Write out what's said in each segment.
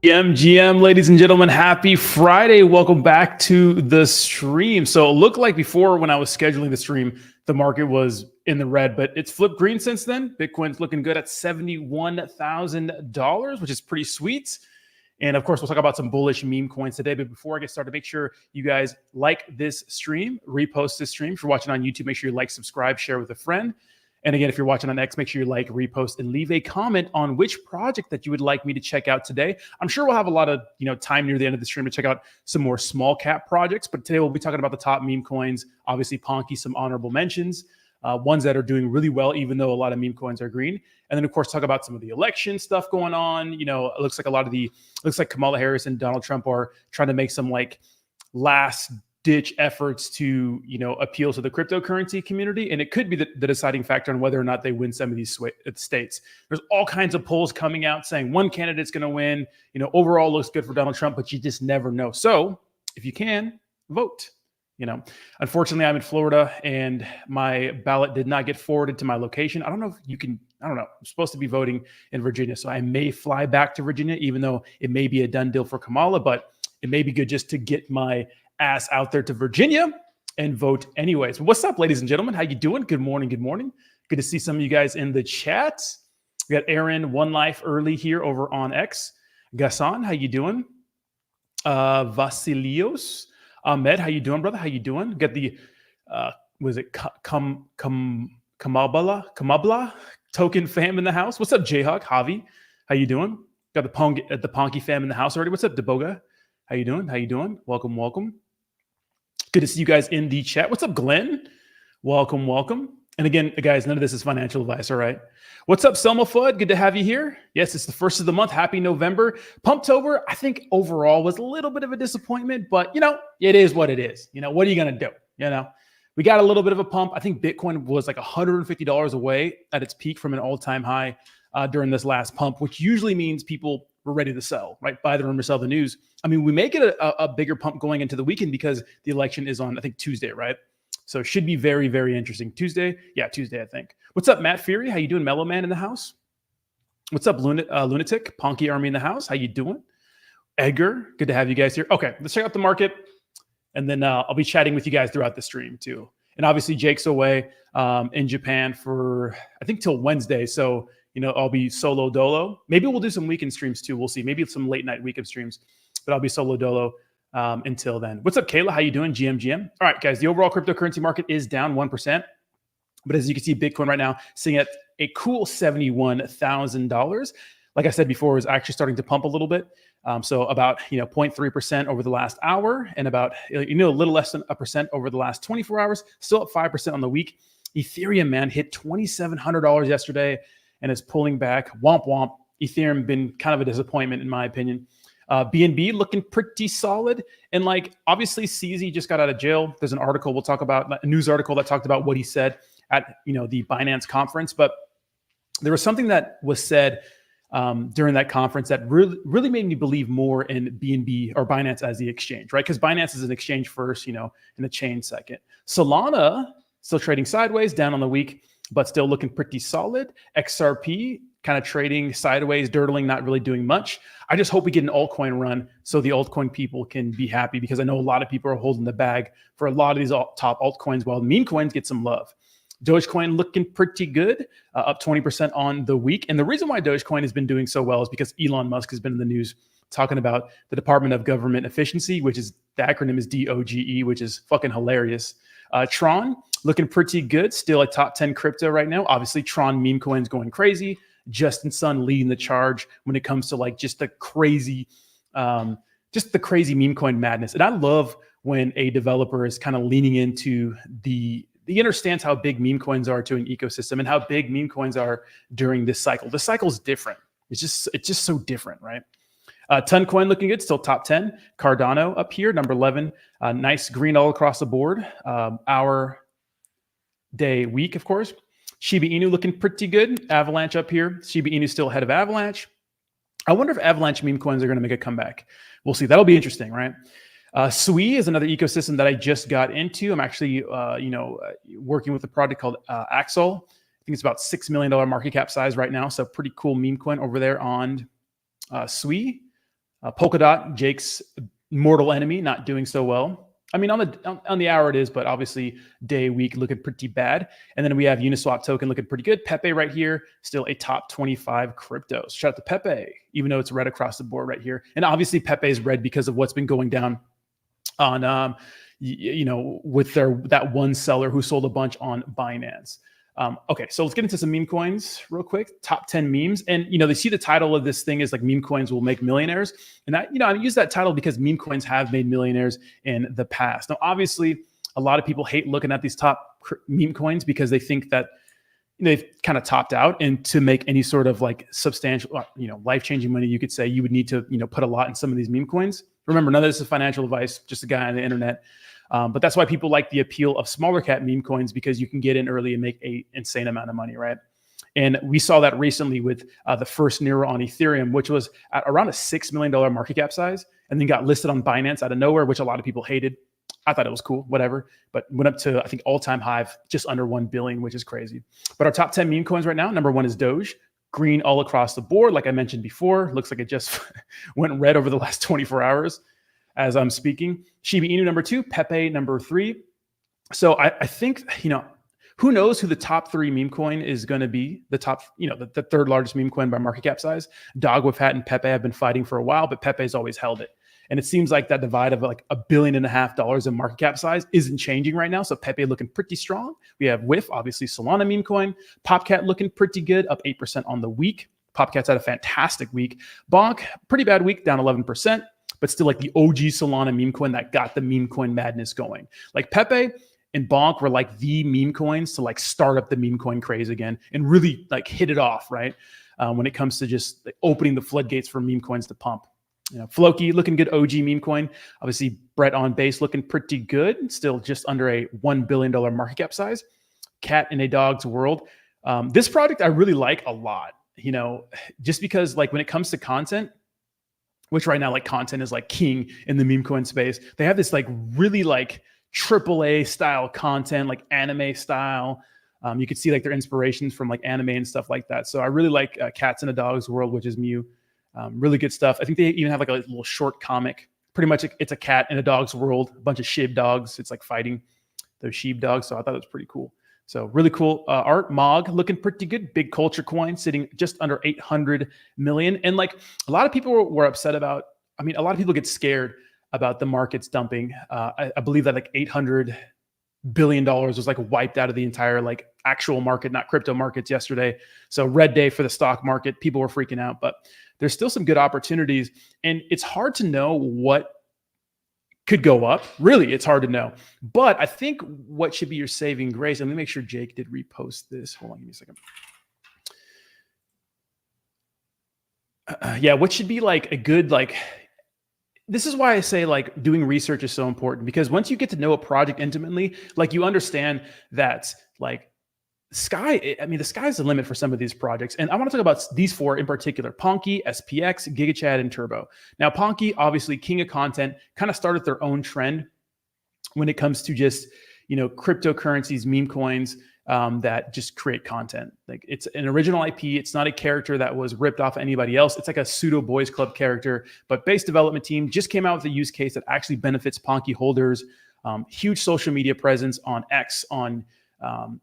GM, ladies and gentlemen, happy Friday. Welcome back to the stream. So it looked like before when I was scheduling the stream, the market was in the red, but it's flipped green since then. Bitcoin's looking good at $71,000, which is pretty sweet. And of course, we'll talk about some bullish meme coins today. But before I get started, make sure you guys like this stream, repost this stream. If you're watching on YouTube, make sure you like, subscribe, share with a friend. And again, if you're watching on X, make sure you like, repost, and leave a comment on which project that you would like me to check out today. I'm sure we'll have a lot of time near the end of the stream to check out some more small cap projects, but today we'll be talking about the top meme coins. Obviously, Ponky, some honorable mentions, ones that are doing really well, even though a lot of meme coins are green. And then, of course, talk about some of the election stuff going on. It looks like looks like Kamala Harris and Donald Trump are trying to make some last ditch efforts to appeal to the cryptocurrency community, and it could be the deciding factor on whether or not they win some of these states. There's all kinds of polls coming out saying one candidate's going to win. Overall looks good for Donald Trump, but you just never know. So if you can, vote. Unfortunately, I'm in Florida and my ballot did not get forwarded to my location. I don't know if you can. I don't know. I'm supposed to be voting in Virginia, so I may fly back to Virginia, even though it may be a done deal for Kamala, but it may be good just to get my ass out there to Virginia and vote anyways. What's up, ladies and gentlemen? How you doing? Good morning. Good morning. Good to see some of you guys in the chat. We got Aaron, One Life Early here over on X. Gassan, how you doing? Vasilios. Ahmed, how you doing, brother? How you doing? Got the was it Kamabla token fam in the house? What's up, Jayhawk? Javi, how you doing? Got the Ponky fam in the house already. What's up, Deboga? How you doing? How you doing? Welcome, welcome. Good to see you guys in the chat. What's up, Glenn? Welcome, welcome. And again, guys, none of this is financial advice, all right? What's up, Selma Fudd? Good to have you here. Yes, it's the first of the month. Happy November. Pumptober, I think overall was a little bit of a disappointment, but it is what it is. What are you going to do? We got a little bit of a pump. I think Bitcoin was like $150 away at its peak from an all-time high during this last pump, which usually means people were ready to sell, right? Buy the rumor, sell the news. I mean, we may get a bigger pump going into the weekend because the election is on, I think, Tuesday, right? So it should be very, very interesting. Tuesday? Yeah, Tuesday, I think. What's up, Matt Fury? How you doing? Mellow Man in the house? What's up, Lunatic? Ponky Army in the house? How you doing? Edgar, good to have you guys here. Okay, let's check out the market. And then I'll be chatting with you guys throughout the stream too. And obviously Jake's away in Japan for, I think, till Wednesday. So I'll be solo dolo. Maybe we'll do some weekend streams too. We'll see. Maybe some late night weekend streams, but I'll be solo dolo until then. What's up, Kayla? How you doing? GM. All right, guys. The overall cryptocurrency market is down 1%, but as you can see, Bitcoin right now sitting at a cool $71,000. Like I said before, is actually starting to pump a little bit. So about 0.3% over the last hour, and about a little less than 1% over the last 24 hours. Still up 5% on the week. Ethereum, man, hit $2,700 yesterday and is pulling back. Womp womp. Ethereum been kind of a disappointment in my opinion. BNB looking pretty solid. And obviously CZ just got out of jail. There's an article we'll talk about, a news article that talked about what he said at the Binance conference. But there was something that was said during that conference that really made me believe more in BNB or Binance as the exchange, right? Because Binance is an exchange first, and a chain second. Solana still trading sideways, down on the week, but still looking pretty solid. XRP kind of trading sideways, dirtling, not really doing much. I just hope we get an altcoin run so the altcoin people can be happy, because I know a lot of people are holding the bag for a lot of these top altcoins while meme coins get some love. Dogecoin looking pretty good, up 20% on the week. And the reason why Dogecoin has been doing so well is because Elon Musk has been in the news talking about the Department of Government Efficiency, which is the acronym is DOGE, which is fucking hilarious. Tron looking pretty good, still a top 10 crypto right now. Obviously, Tron meme coins going crazy. Justin Sun leading the charge when it comes to just the crazy meme coin madness. And I love when a developer is kind of leaning into he understands how big meme coins are to an ecosystem and how big meme coins are during this cycle. The cycle is different. It's just so different, right? Toncoin looking good, still top 10. Cardano up here, number 11. Nice green all across the board. Hour, day, week, of course. Shiba Inu looking pretty good. Avalanche up here. Shiba Inu still ahead of Avalanche. I wonder if Avalanche meme coins are going to make a comeback. We'll see. That'll be interesting, right? Sui is another ecosystem that I just got into. I'm actually, working with a project called Axel. I think it's about $6 million market cap size right now. So pretty cool meme coin over there on Sui. Polkadot, Jake's mortal enemy, not doing so well. I mean, on the hour it is, but obviously day, week looking pretty bad. And then we have Uniswap token looking pretty good. Pepe right here, still a top 25 crypto. Shout out to Pepe, even though it's red across the board right here. And obviously Pepe is red because of what's been going down on, with that one seller who sold a bunch on Binance. Okay, so let's get into some meme coins real quick. Top 10 memes. And, they see the title of this thing is like meme coins will make millionaires. And that, I use that title because meme coins have made millionaires in the past. Now, obviously, a lot of people hate looking at these top meme coins because they think that they've kind of topped out. And to make any sort of like substantial, life-changing money, you could say you would need to, put a lot in some of these meme coins. Remember, none of this is financial advice, just a guy on the internet. But that's why people like the appeal of smaller cap meme coins, because you can get in early and make an insane amount of money, right? And we saw that recently with the first Nero on Ethereum, which was at around a $6 million market cap size, and then got listed on Binance out of nowhere, which a lot of people hated. I thought it was cool, whatever, but went up to, I think, all-time high, just under 1 billion, which is crazy. But our top 10 meme coins right now, number one is Doge. Green all across the board, like I mentioned before. Looks like it just went red over the last 24 hours. As I'm speaking. Shiba Inu number 2, Pepe number 3. So I think, who knows who the top 3 meme coin is going to be, the top, the third largest meme coin by market cap size. Dog with Hat and Pepe have been fighting for a while, but Pepe's always held it. And it seems like that divide of like $1.5 billion in market cap size isn't changing right now. So Pepe looking pretty strong. We have WIF, obviously Solana meme coin. Popcat looking pretty good, up 8% on the week. Popcat's had a fantastic week. Bonk, pretty bad week, down 11%. But still like the OG Solana meme coin that got the meme coin madness going. Like Pepe and Bonk were like the meme coins to like start up the meme coin craze again and really like hit it off, right? When it comes to just like opening the floodgates for meme coins to pump. Floki looking good, OG meme coin. Obviously Brett on base looking pretty good, still just under a $1 billion market cap size. Cat in a Dog's World. This project I really like a lot, just because like when it comes to content, which right now like content is like king in the meme coin space. They have this like really like AAA style content, like anime style. You could see like their inspirations from like anime and stuff like that. So I really like Cats in a Dog's World, which is Mew. Really good stuff. I think they even have like a little short comic. Pretty much it's a cat in a dog's world, a bunch of sheep dogs. It's like fighting those sheep dogs. So I thought it was pretty cool. So really cool art. Mog looking pretty good. Big culture coin sitting just under 800 million. And like a lot of people were upset about, a lot of people get scared about the markets dumping. I believe that like $800 billion was like wiped out of the entire like actual market, not crypto markets yesterday. So red day for the stock market. People were freaking out, but there's still some good opportunities. And it's hard to know what could go up. Really, it's hard to know. But I think what should be your saving grace, and let me make sure Jake did repost this. Hold on, give me a second. Yeah, what should be like a good, like, this is why I say like doing research is so important, because once you get to know a project intimately, like you understand that like the sky's the limit for some of these projects. And I want to talk about these 4 in particular: Ponky, SPX, GigaChad, and Turbo. Now, Ponky, obviously king of content, kind of started their own trend when it comes to just, cryptocurrencies, meme coins that just create content. Like it's an original IP. It's not a character that was ripped off anybody else. It's like a pseudo boys club character, but base development team just came out with a use case that actually benefits Ponky holders. Huge social media presence on X, on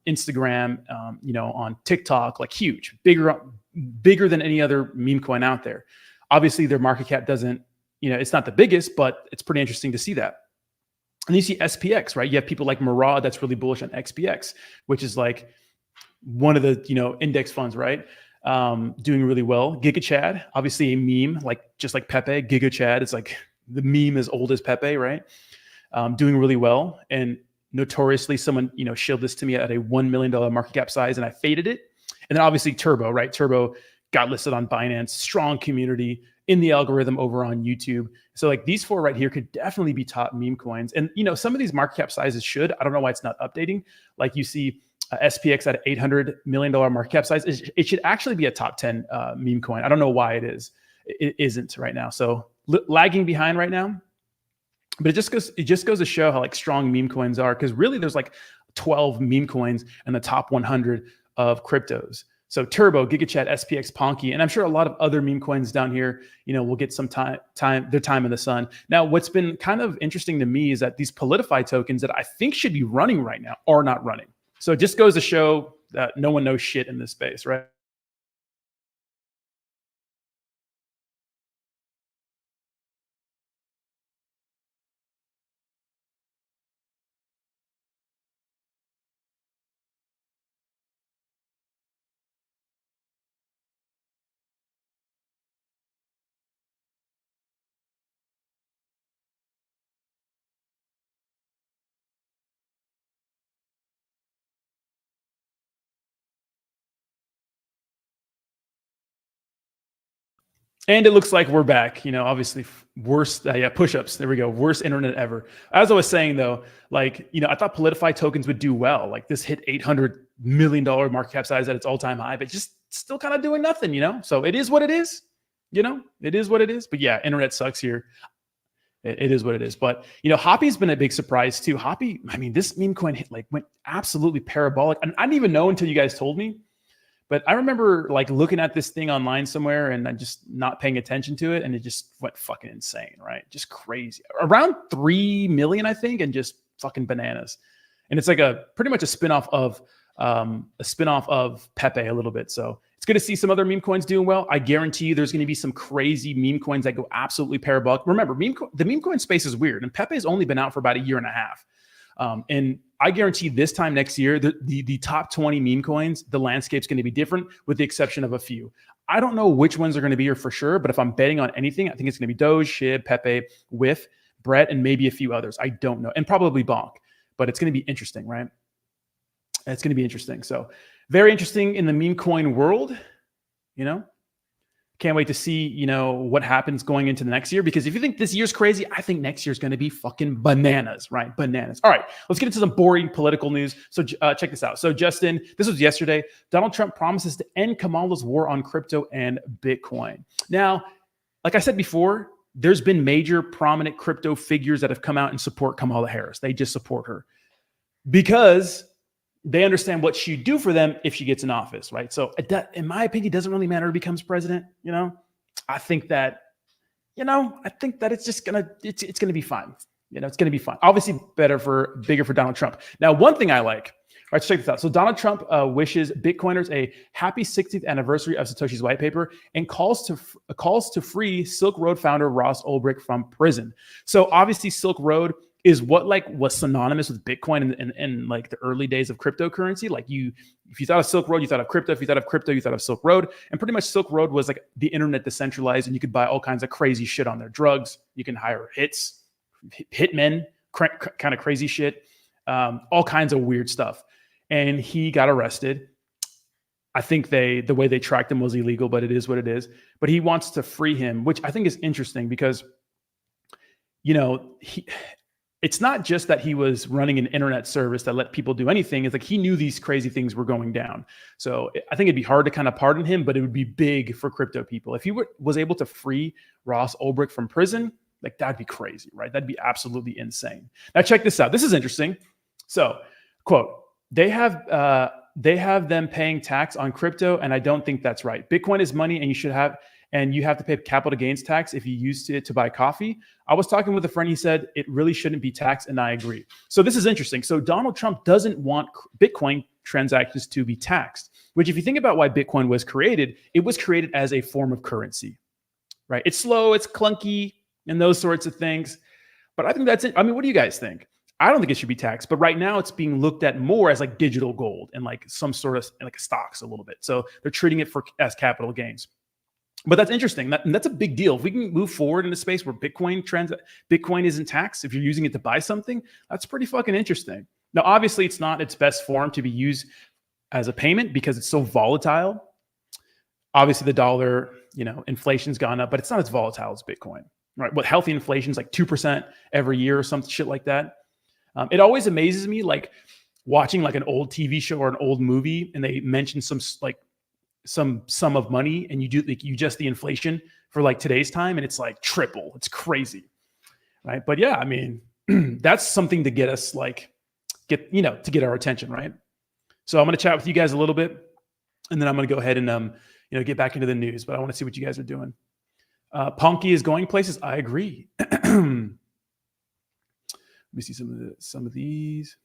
Instagram, on TikTok, like huge, bigger than any other meme coin out there. Obviously their market cap doesn't, it's not the biggest, but it's pretty interesting to see that. And you see SPX, right? You have people like Murad that's really bullish on XPX, which is like one of the, index funds, right? Doing really well. GigaChad, obviously a meme, like just like Pepe. GigaChad is like the meme as old as Pepe, right? Doing really well. And notoriously someone, showed this to me at a $1 million market cap size and I faded it. And then obviously Turbo, right? Turbo got listed on Binance, strong community in the algorithm over on YouTube. So like these 4 right here could definitely be top meme coins. And, some of these market cap sizes should, I don't know why it's not updating. Like you see SPX at an $800 million market cap size. It should actually be a top 10 meme coin. I don't know why it is. It isn't right now. So lagging behind right now. But it just goes to show how like strong meme coins are, because really there's like 12 meme coins in the top 100 of cryptos. So Turbo, GigaChat, SPX, Ponky, and I'm sure a lot of other meme coins down here, will get some their time in the sun. Now, what's been kind of interesting to me is that these Politify tokens that I think should be running right now are not running. So it just goes to show that no one knows shit in this space, right? And it looks like we're back. Obviously worst, push-ups. There we go. Worst internet ever. As I was saying though, I thought Politify tokens would do well. Like this hit $800 million market cap size at its all-time high, but just still kind of doing nothing. So it is what it is. It is what it is. But yeah, internet sucks here. It is what it is. But Hoppy's been a big surprise too. Hoppy, I mean, this meme coin went absolutely parabolic, and I didn't even know until you guys told me. But I remember looking at this thing online somewhere and just not paying attention to it. And it just went fucking insane, right? Just crazy. Around 3 million, I think, and just fucking bananas. And it's like pretty much a spinoff of PEPE a little bit. So it's good to see some other meme coins doing well. I guarantee you there's going to be some crazy meme coins that go absolutely parabolic. Remember, the meme coin space is weird. And PEPE has only been out for about a year and a half. And I guarantee this time next year, the top 20 meme coins, the landscape's going to be different with the exception of a few. I don't know which ones are going to be here for sure, but if I'm betting on anything, I think it's going to be Doge, SHIB, PEPE, WIF, Brett, and maybe a few others. I don't know. And probably Bonk, but it's going to be interesting, right? It's going to be interesting. So very interesting in the meme coin world, Can't wait to see, what happens going into the next year. Because if you think this year's crazy, I think next year's going to be fucking bananas, right? Bananas. All right, let's get into some boring political news. So check this out. So Justin, this was yesterday. Donald Trump promises to end Kamala's war on crypto and Bitcoin. Now, like I said before, there's been major prominent crypto figures that have come out and support Kamala Harris. They just support her because they understand what she'd do for them if she gets in office, right? So in my opinion, it doesn't really matter who becomes president. I think that it's just it's gonna be fine. It's gonna be fine. Obviously bigger for Donald Trump. Now, one thing I like, all right, check this out. So Donald Trump wishes Bitcoiners a happy 60th anniversary of Satoshi's white paper and calls to free Silk Road founder Ross Ulbricht from prison. So obviously Silk Road is what was synonymous with Bitcoin in the early days of cryptocurrency. If you thought of Silk Road, you thought of crypto. If you thought of crypto, you thought of Silk Road. And pretty much Silk Road was the internet decentralized, and you could buy all kinds of crazy shit on there. Drugs, you can hire hitmen, kind of crazy shit, all kinds of weird stuff. And he got arrested. I think the way they tracked him was illegal, but it is what it is. But he wants to free him, which I think is interesting because, it's not just that he was running an internet service that let people do anything. It's he knew these crazy things were going down. So I think it'd be hard to kind of pardon him, but it would be big for crypto people. If he was able to free Ross Ulbricht from prison, that'd be crazy, right? That'd be absolutely insane. Now check this out. This is interesting. So, quote, they have them paying tax on crypto, and I don't think that's right. Bitcoin is money, and you have to pay capital gains tax if you used it to buy coffee. I was talking with a friend. He said it really shouldn't be taxed, and I agree. So this is interesting. So Donald Trump doesn't want Bitcoin transactions to be taxed, which if you think about why Bitcoin was created, it was created as a form of currency, right? It's slow, it's clunky, and those sorts of things. But I think that's it. I mean, what do you guys think? I don't think it should be taxed, but right now it's being looked at more as digital gold and some sort of stocks a little bit. So they're treating it as capital gains. But that's interesting. That's a big deal. If we can move forward in a space where Bitcoin isn't taxed, if you're using it to buy something, that's pretty fucking interesting. Now, obviously, it's not its best form to be used as a payment because it's so volatile. Obviously, the dollar, inflation's gone up, but it's not as volatile as Bitcoin, right? What healthy inflation's 2% every year or some shit like that. It always amazes me, watching an old TV show or an old movie, and they mention some sum of money, and you just the inflation for today's time, and it's triple. It's crazy, right? But yeah, I mean, that's something to get us to get our attention, right? So I'm going to chat with you guys a little bit. And then I'm going to go ahead and get back into the news. But I want to see what you guys are doing. Ponky is going places. I agree. Let me see some of these.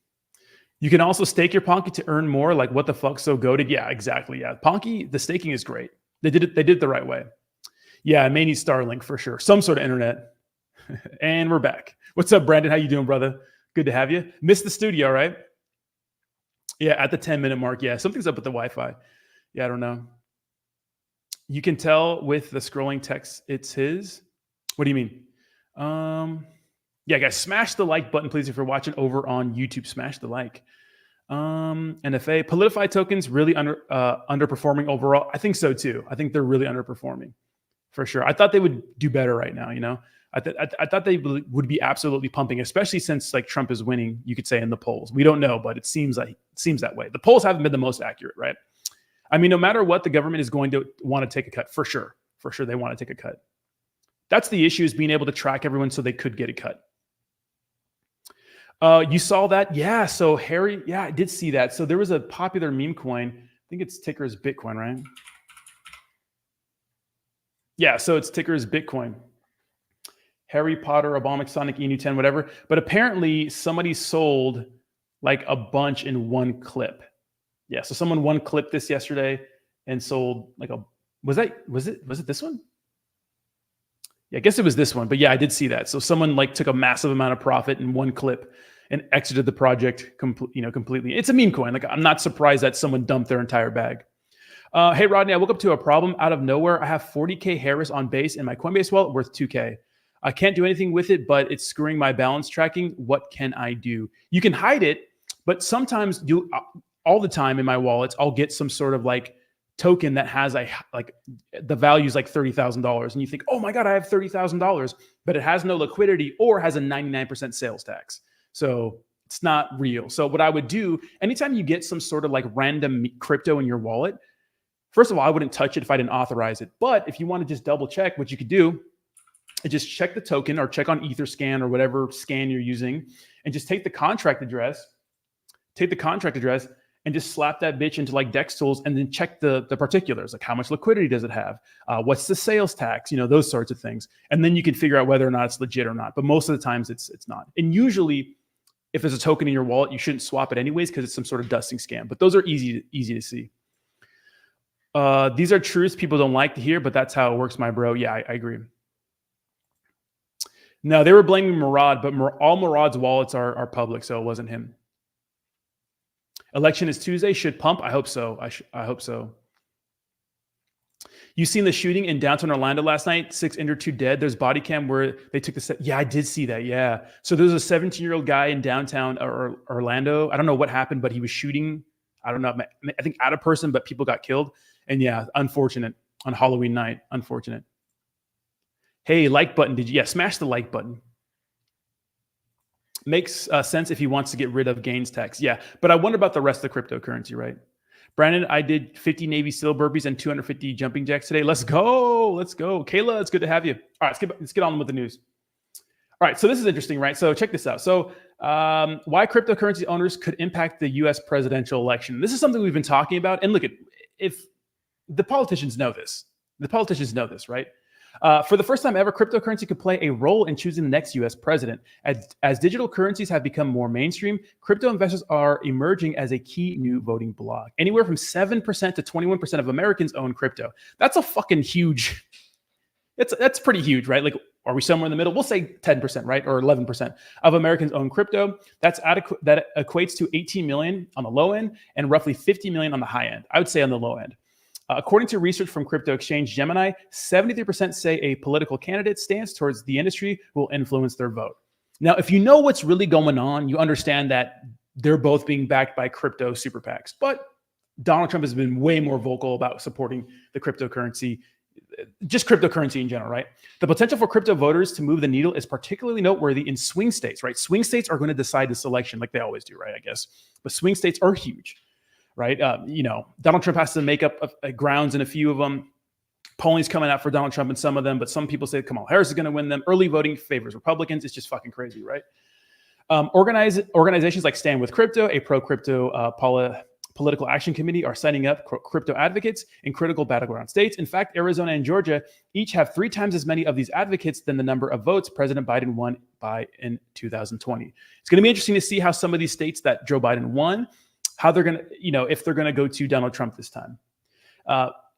You can also stake your Ponky to earn more. Like, what the fuck? So goated. Yeah, exactly. Yeah, Ponky, the staking is great. They did it the right way. Yeah, I may need Starlink for sure. Some sort of internet. And we're back. What's up, Brandon? How you doing, brother? Good to have you. Missed the studio, right? Yeah, at the 10-minute mark. Yeah, something's up with the Wi-Fi. Yeah, I don't know. You can tell with the scrolling text it's his. What do you mean? Yeah, guys, smash the like button, please, if you're watching over on YouTube. Smash the like. NFA, Politify tokens really underperforming overall. I think so too. I think they're really underperforming for sure. I thought they would do better right now. I thought they would be absolutely pumping, especially since like Trump is winning. You could say in the polls. We don't know, but it seems that way. The polls haven't been the most accurate, right? I mean, no matter what, the government is going to want to take a cut for sure. For sure, they want to take a cut. That's the issue, is being able to track everyone so they could get a cut. You saw that? Yeah. So Harry, yeah, I did see that. So there was a popular meme coin. I think its ticker is Bitcoin, right? Yeah. So its ticker is Bitcoin. Harry Potter, Obama, Sonic, Enu 10, whatever. But apparently somebody sold like a bunch in one clip. Yeah. So someone one clipped this yesterday and sold like was it this one? Yeah, I guess it was this one, but yeah, I did see that. So someone like took a massive amount of profit in one clip and exited the project completely. It's a meme coin. Like, I'm not surprised that someone dumped their entire bag. Hey, Rodney, I woke up to a problem out of nowhere. I have 40K Harris on base in my Coinbase wallet worth 2K. I can't do anything with it, but it's screwing my balance tracking. What can I do? You can hide it, but sometimes all the time in my wallets, I'll get some sort of like token that has the value is like $30,000, and you think, oh my god, I have $30,000, but it has no liquidity or has a 99% sales tax, so it's not real. So what I would do, anytime you get some sort of like random crypto in your wallet, first of all, I wouldn't touch it if I didn't authorize it. But if you want to just double check, what you could do is just check the token or check on Etherscan or whatever scan you're using, and just take the contract address, and just slap that bitch into like Dex tools, and then check the particulars, like how much liquidity does it have? What's the sales tax? Those sorts of things. And then you can figure out whether or not it's legit or not. But most of the times it's not. And usually if there's a token in your wallet, you shouldn't swap it anyways, because it's some sort of dusting scam. But those are easy to see. These are truths people don't like to hear, but that's how it works, my bro. Yeah, I agree. No, they were blaming Murad, but all Murad's wallets are public, so it wasn't him. Election is Tuesday. Should pump? I hope so. I hope so. You seen the shooting in downtown Orlando last night? 6 injured, 2 dead. There's body cam where they took the set. Yeah, I did see that. Yeah. So there's a 17-year-old guy in downtown Orlando. I don't know what happened, but he was shooting. I don't know. I think at a person, but people got killed. And yeah, unfortunate on Halloween night. Unfortunate. Hey, like button. Smash the like button. Makes sense if he wants to get rid of gains tax. Yeah, but I wonder about the rest of the cryptocurrency, right? Brandon, I did 50 Navy SEAL burpees and 250 jumping jacks today. Let's go. Kayla, it's good to have you. All right, let's get on with the news. All right, so this is interesting, right? So check this out. So why cryptocurrency owners could impact the U.S. presidential election. This is something we've been talking about. And look, if the politicians know this. The politicians know this, right? For the first time ever, cryptocurrency could play a role in choosing the next U.S. president. As digital currencies have become more mainstream, crypto investors are emerging as a key new voting bloc. Anywhere from 7% to 21% of Americans own crypto. That's a fucking huge. That's pretty huge, right? Like, are we somewhere in the middle? We'll say 10%, right? Or 11% of Americans own crypto. That equates to 18 million on the low end and roughly 50 million on the high end. I would say on the low end. According to research from crypto exchange Gemini, 73% say a political candidate stance towards the industry will influence their vote. Now, if you know what's really going on, you understand that they're both being backed by crypto super PACs. But Donald Trump has been way more vocal about supporting the cryptocurrency, just cryptocurrency in general, right? The potential for crypto voters to move the needle is particularly noteworthy in swing states, right? Swing states are going to decide this election like they always do, right? I guess. But swing states are huge. Right. Donald Trump has to make up grounds in a few of them. Polling's coming out for Donald Trump in some of them, but some people say Kamala Harris is going to win them. Early voting favors Republicans. It's just fucking crazy, right? Organizations like Stand With Crypto, a pro-crypto Political Action Committee are signing up crypto advocates in critical battleground states. In fact, Arizona and Georgia each have 3 times as many of these advocates than the number of votes President Biden won by in 2020. It's going to be interesting to see how some of these states that Joe Biden won, how they're going to, if they're going to go to Donald Trump this time.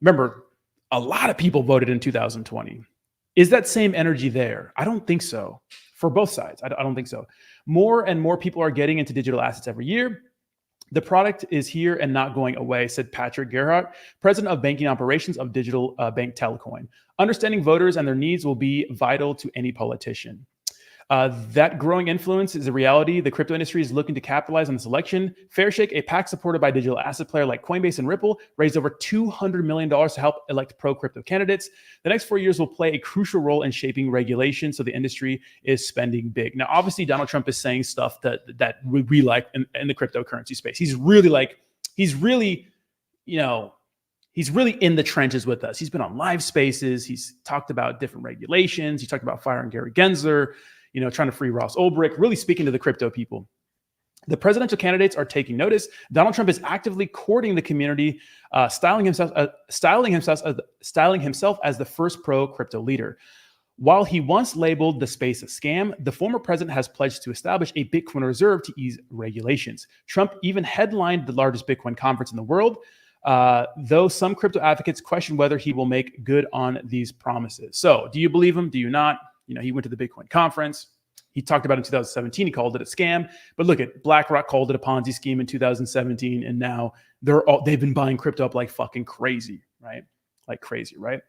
Remember, a lot of people voted in 2020. Is that same energy there? I don't think so. For both sides, I don't think so. More and more people are getting into digital assets every year. The product is here and not going away, said Patrick Gerhardt, president of banking operations of digital bank Telecoin. Understanding voters and their needs will be vital to any politician. That growing influence is a reality. The crypto industry is looking to capitalize on this election. Fairshake, a PAC supported by digital asset player like Coinbase and Ripple, raised over $200 million to help elect pro-crypto candidates. The next 4 years will play a crucial role in shaping regulation, so the industry is spending big. Now, obviously, Donald Trump is saying stuff that we like in the cryptocurrency space. He's really in the trenches with us. He's been on live spaces. He's talked about different regulations. He talked about firing Gary Gensler, trying to free Ross Ulbricht, really speaking to the crypto people. The presidential candidates are taking notice. Donald Trump is actively courting the community, styling himself as the first pro-crypto leader. While he once labeled the space a scam, the former president has pledged to establish a Bitcoin reserve to ease regulations. Trump even headlined the largest Bitcoin conference in the world, though some crypto advocates question whether he will make good on these promises. So do you believe him? Do you not? He went to the Bitcoin conference. He talked about it in 2017. He called it a scam. But look at BlackRock called it a Ponzi scheme in 2017. And now they've been buying crypto up like fucking crazy, right? Like crazy, right?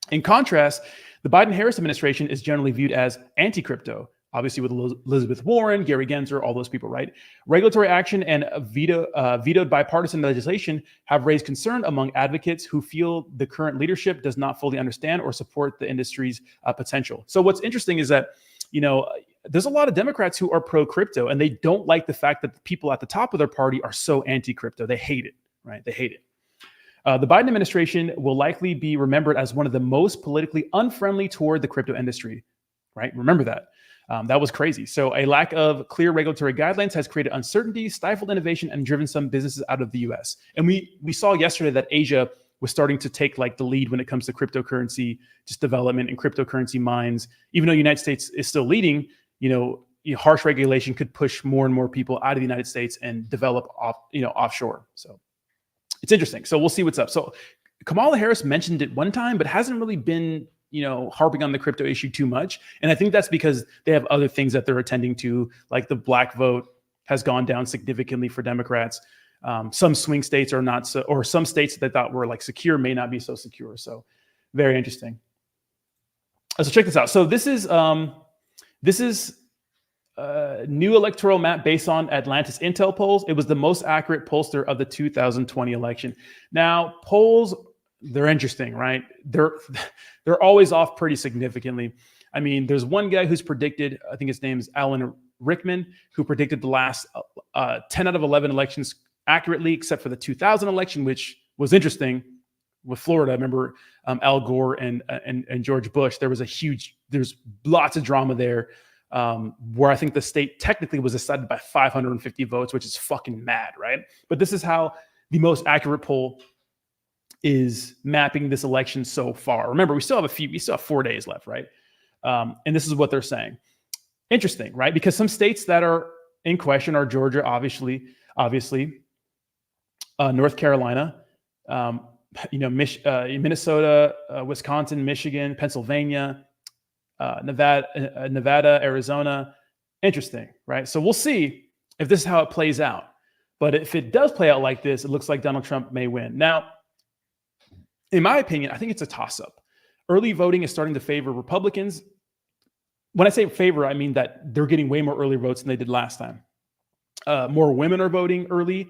In contrast, the Biden-Harris administration is generally viewed as anti-crypto, obviously with Elizabeth Warren, Gary Gensler, all those people, right? Regulatory action and vetoed bipartisan legislation have raised concern among advocates who feel the current leadership does not fully understand or support the industry's potential. So what's interesting is that, there's a lot of Democrats who are pro-crypto, and they don't like the fact that the people at the top of their party are so anti-crypto. They hate it, right? They hate it. The Biden administration will likely be remembered as one of the most politically unfriendly toward the crypto industry, right? Remember that. That was crazy. So a lack of clear regulatory guidelines has created uncertainty, stifled innovation, and driven some businesses out of the US. And we saw yesterday that Asia was starting to take like the lead when it comes to cryptocurrency, just development and cryptocurrency mines. Even though the United States is still leading, harsh regulation could push more and more people out of the United States and develop offshore. So it's interesting. So we'll see what's up. So Kamala Harris mentioned it one time, but hasn't really been harping on the crypto issue too much. And I think that's because they have other things that they're attending to, like the black vote has gone down significantly for Democrats. Some swing states are not so, or some states that they thought were like secure may not be so secure. So very interesting. So check this out. So this is a new electoral map based on Atlantis Intel polls. It was the most accurate pollster of the 2020 election. Now polls, they're interesting, right? They're always off pretty significantly. I mean, there's one guy who's predicted, I think his name is Alan Rickman, who predicted the last 10 out of 11 elections accurately, except for the 2000 election, which was interesting with Florida. I remember Al Gore and George Bush. There's lots of drama there, where I think the state technically was decided by 550 votes, which is fucking mad, right? But this is how the most accurate poll is mapping this election so far. Remember, we still have 4 days left, right? And this is what they're saying. Interesting, right? Because some states that are in question are Georgia, obviously, North Carolina, Minnesota, Wisconsin, Michigan, Pennsylvania, Nevada, Arizona. Interesting, right? So we'll see if this is how it plays out. But if it does play out like this, it looks like Donald Trump may win. Now, in my opinion, I think it's a toss-up. Early voting is starting to favor Republicans. When I say favor, I mean that they're getting way more early votes than they did last time. More women are voting early,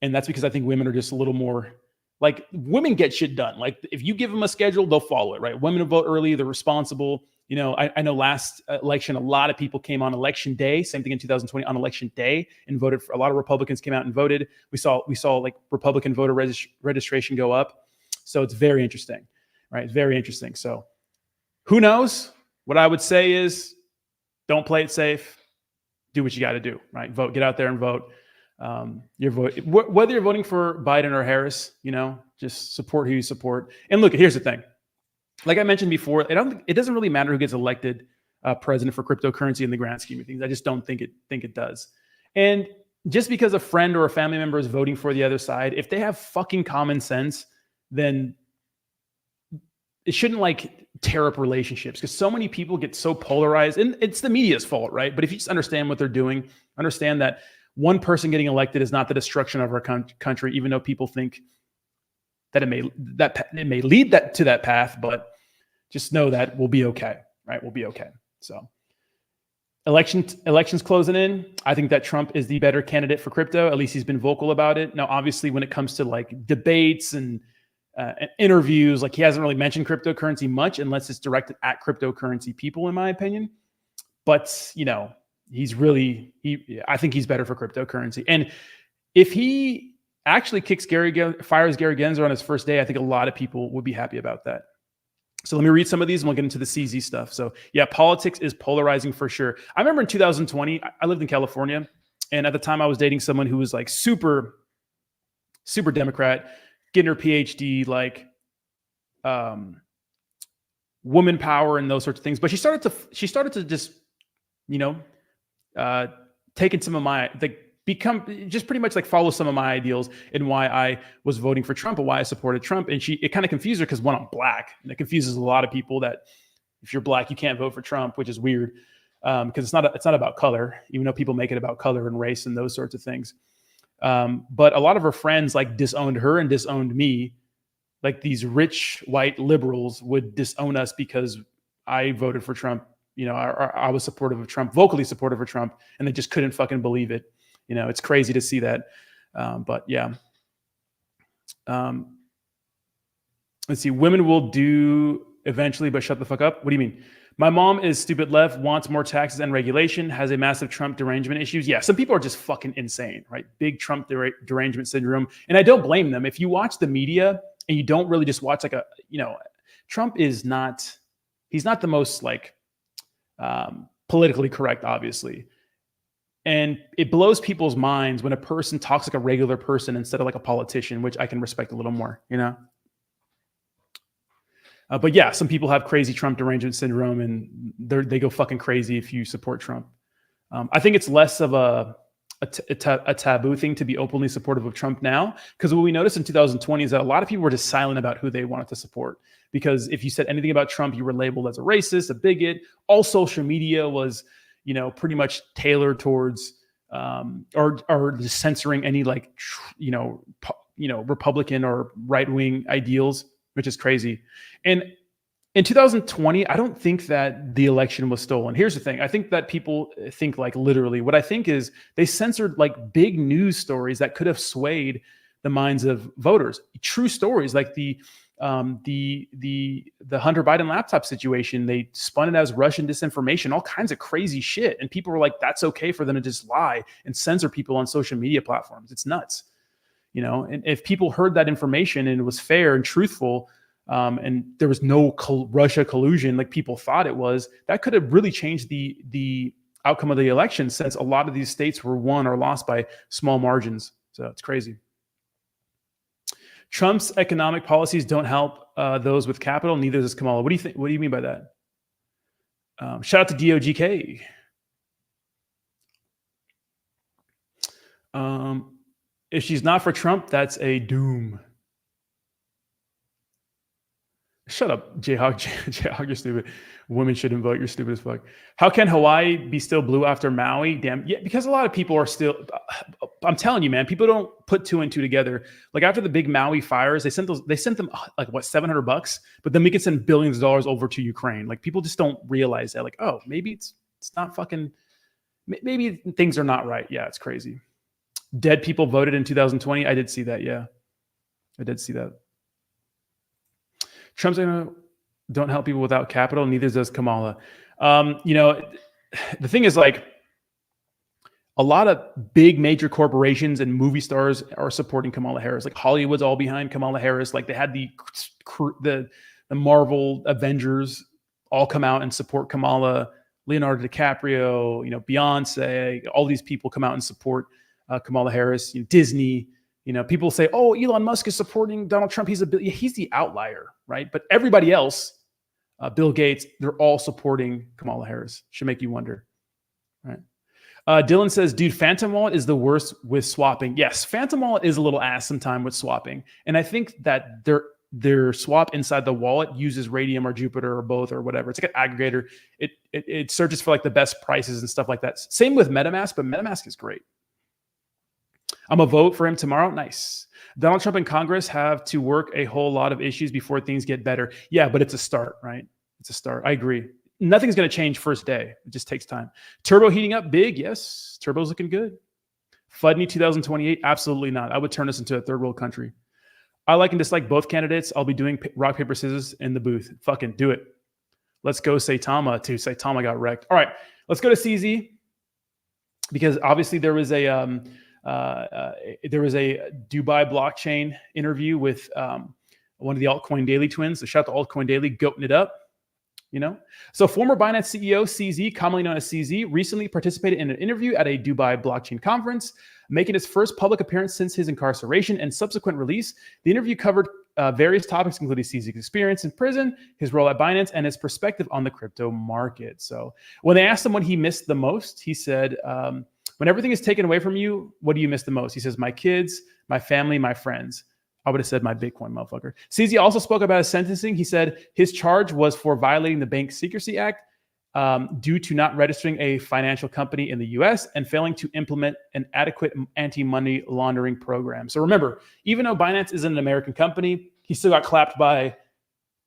and that's because I think women are just a little more, like, women get shit done. Like, if you give them a schedule, they'll follow it, right? Women vote early, they're responsible. I know last election, a lot of people came on election day, same thing in 2020 on election day, and voted for. A lot of Republicans came out and voted. We saw like Republican voter registration go up. So it's very interesting, right? Very interesting. So who knows? What I would say is don't play it safe. Do what you got to do, right? Vote, get out there and vote. Whether you're voting for Biden or Harris, just support who you support. And look, here's the thing. Like I mentioned before, it doesn't really matter who gets elected president for cryptocurrency in the grand scheme of things. I just don't think it does. And just because a friend or a family member is voting for the other side, if they have fucking common sense, then it shouldn't like tear up relationships, because so many people get so polarized, and it's the media's fault, right? But if you just understand what they're doing, understand that one person getting elected is not the destruction of our country, even though people think that it may lead to that path, but just know that we'll be okay, right? We'll be okay. So elections closing in. I think that Trump is the better candidate for crypto. At least he's been vocal about it. Now, obviously, when it comes to like debates and interviews, like he hasn't really mentioned cryptocurrency much unless it's directed at cryptocurrency people, in my opinion. But, I think he's better for cryptocurrency. And if he actually fires Gary Gensler on his first day, I think a lot of people would be happy about that. So let me read some of these and we'll get into the CZ stuff. So yeah, politics is polarizing for sure. I remember in 2020, I lived in California, and at the time I was dating someone who was like super, super Democrat, getting her PhD, like woman power and those sorts of things. But she started to just, taking some of my, become just pretty much like follow some of my ideals and why I was voting for Trump and why I supported Trump. And it kind of confused her because, one, I'm black, and it confuses a lot of people that if you're black, you can't vote for Trump, which is weird because it's not about color, even though people make it about color and race and those sorts of things. But a lot of her friends like disowned her and disowned me. Like these rich white liberals would disown us because I voted for Trump. I was supportive of Trump, vocally supportive of Trump, and they just couldn't fucking believe it. It's crazy to see that. But yeah. Let's see. Women will do eventually, but shut the fuck up. What do you mean? My mom is stupid left, wants more taxes and regulation, has a massive Trump derangement issues. Yeah, some people are just fucking insane, right? Big Trump derangement syndrome. And I don't blame them. If you watch the media and you don't really just watch Trump is not, he's not the most like politically correct, obviously. And it blows people's minds when a person talks like a regular person instead of like a politician, which I can respect a little more, But yeah, some people have crazy Trump derangement syndrome, and they go fucking crazy if you support Trump. I think it's less of a taboo thing to be openly supportive of Trump now, because what we noticed in 2020 is that a lot of people were just silent about who they wanted to support. Because if you said anything about Trump, you were labeled as a racist, a bigot. All social media was pretty much tailored towards or just censoring any Republican or right-wing ideals, which is crazy. And in 2020, I don't think that the election was stolen. Here's the thing. I think that people think like literally. What I think is they censored like big news stories that could have swayed the minds of voters. True stories like the Hunter Biden laptop situation. They spun it as Russian disinformation, all kinds of crazy shit. And people were like, that's okay for them to just lie and censor people on social media platforms. It's nuts. And if people heard that information and it was fair and truthful, and there was no Russia collusion like people thought it was, that could have really changed the outcome of the election, since a lot of these states were won or lost by small margins. So it's crazy. Trump's economic policies don't help those with capital. Neither does Kamala. What do you think? What do you mean by that? Shout out to DOGK. If she's not for Trump, that's a doom. Shut up, Jayhawk. Jayhawk, you're stupid. Women shouldn't vote. You're stupid as fuck. How can Hawaii be still blue after Maui? Damn. Yeah, because a lot of people are still, I'm telling you, man, people don't put two and two together. Like after the big Maui fires, they sent them like what, $700, but then we can send billions of dollars over to Ukraine. Like people just don't realize that. Like, oh, maybe it's not fucking, maybe things are not right. Yeah, it's crazy. Dead people voted in 2020. I did see that. Yeah, I did see that. Trump's don't help people without capital. Neither does Kamala. The thing is, like, a lot of big major corporations and movie stars are supporting Kamala Harris. Like Hollywood's all behind Kamala Harris. Like they had the Marvel Avengers all come out and support Kamala. Leonardo DiCaprio, Beyonce, all these people come out and support Kamala Harris, Disney. People say, "Oh, Elon Musk is supporting Donald Trump. He's the outlier, right?" But everybody else, Bill Gates, they're all supporting Kamala Harris. Should make you wonder, right? Dylan says, "Dude, Phantom Wallet is the worst with swapping." Yes, Phantom Wallet is a little ass sometime with swapping, and I think that their swap inside the wallet uses Radium or Jupiter or both or whatever. It's like an aggregator. It searches for like the best prices and stuff like that. Same with MetaMask, but MetaMask is great. I'm a vote for him tomorrow. Nice. Donald Trump and Congress have to work a whole lot of issues before things get better. Yeah, but it's a start, right? It's a start. I agree. Nothing's going to change first day. It just takes time. Turbo heating up big. Yes. Turbo's looking good. FUDNY 2028. Absolutely not. I would turn this into a third world country. I like and dislike both candidates. I'll be doing rock, paper, scissors in the booth. Fucking do it. Let's go Saitama too. Saitama got wrecked. All right. Let's go to CZ because obviously there was a Dubai blockchain interview with one of the Altcoin Daily twins. So shout out to Altcoin Daily, goating it up. So former Binance CEO CZ, commonly known as CZ, recently participated in an interview at a Dubai blockchain conference, making his first public appearance since his incarceration and subsequent release. The interview covered various topics, including CZ's experience in prison, his role at Binance, and his perspective on the crypto market. So when they asked him what he missed the most, he said, when everything is taken away from you, what do you miss the most? He says, my kids, my family, my friends. I would have said my Bitcoin, motherfucker. CZ also spoke about his sentencing. He said his charge was for violating the Bank Secrecy Act due to not registering a financial company in the US and failing to implement an adequate anti-money laundering program. So remember, even though Binance isn't an American company, he still got clapped by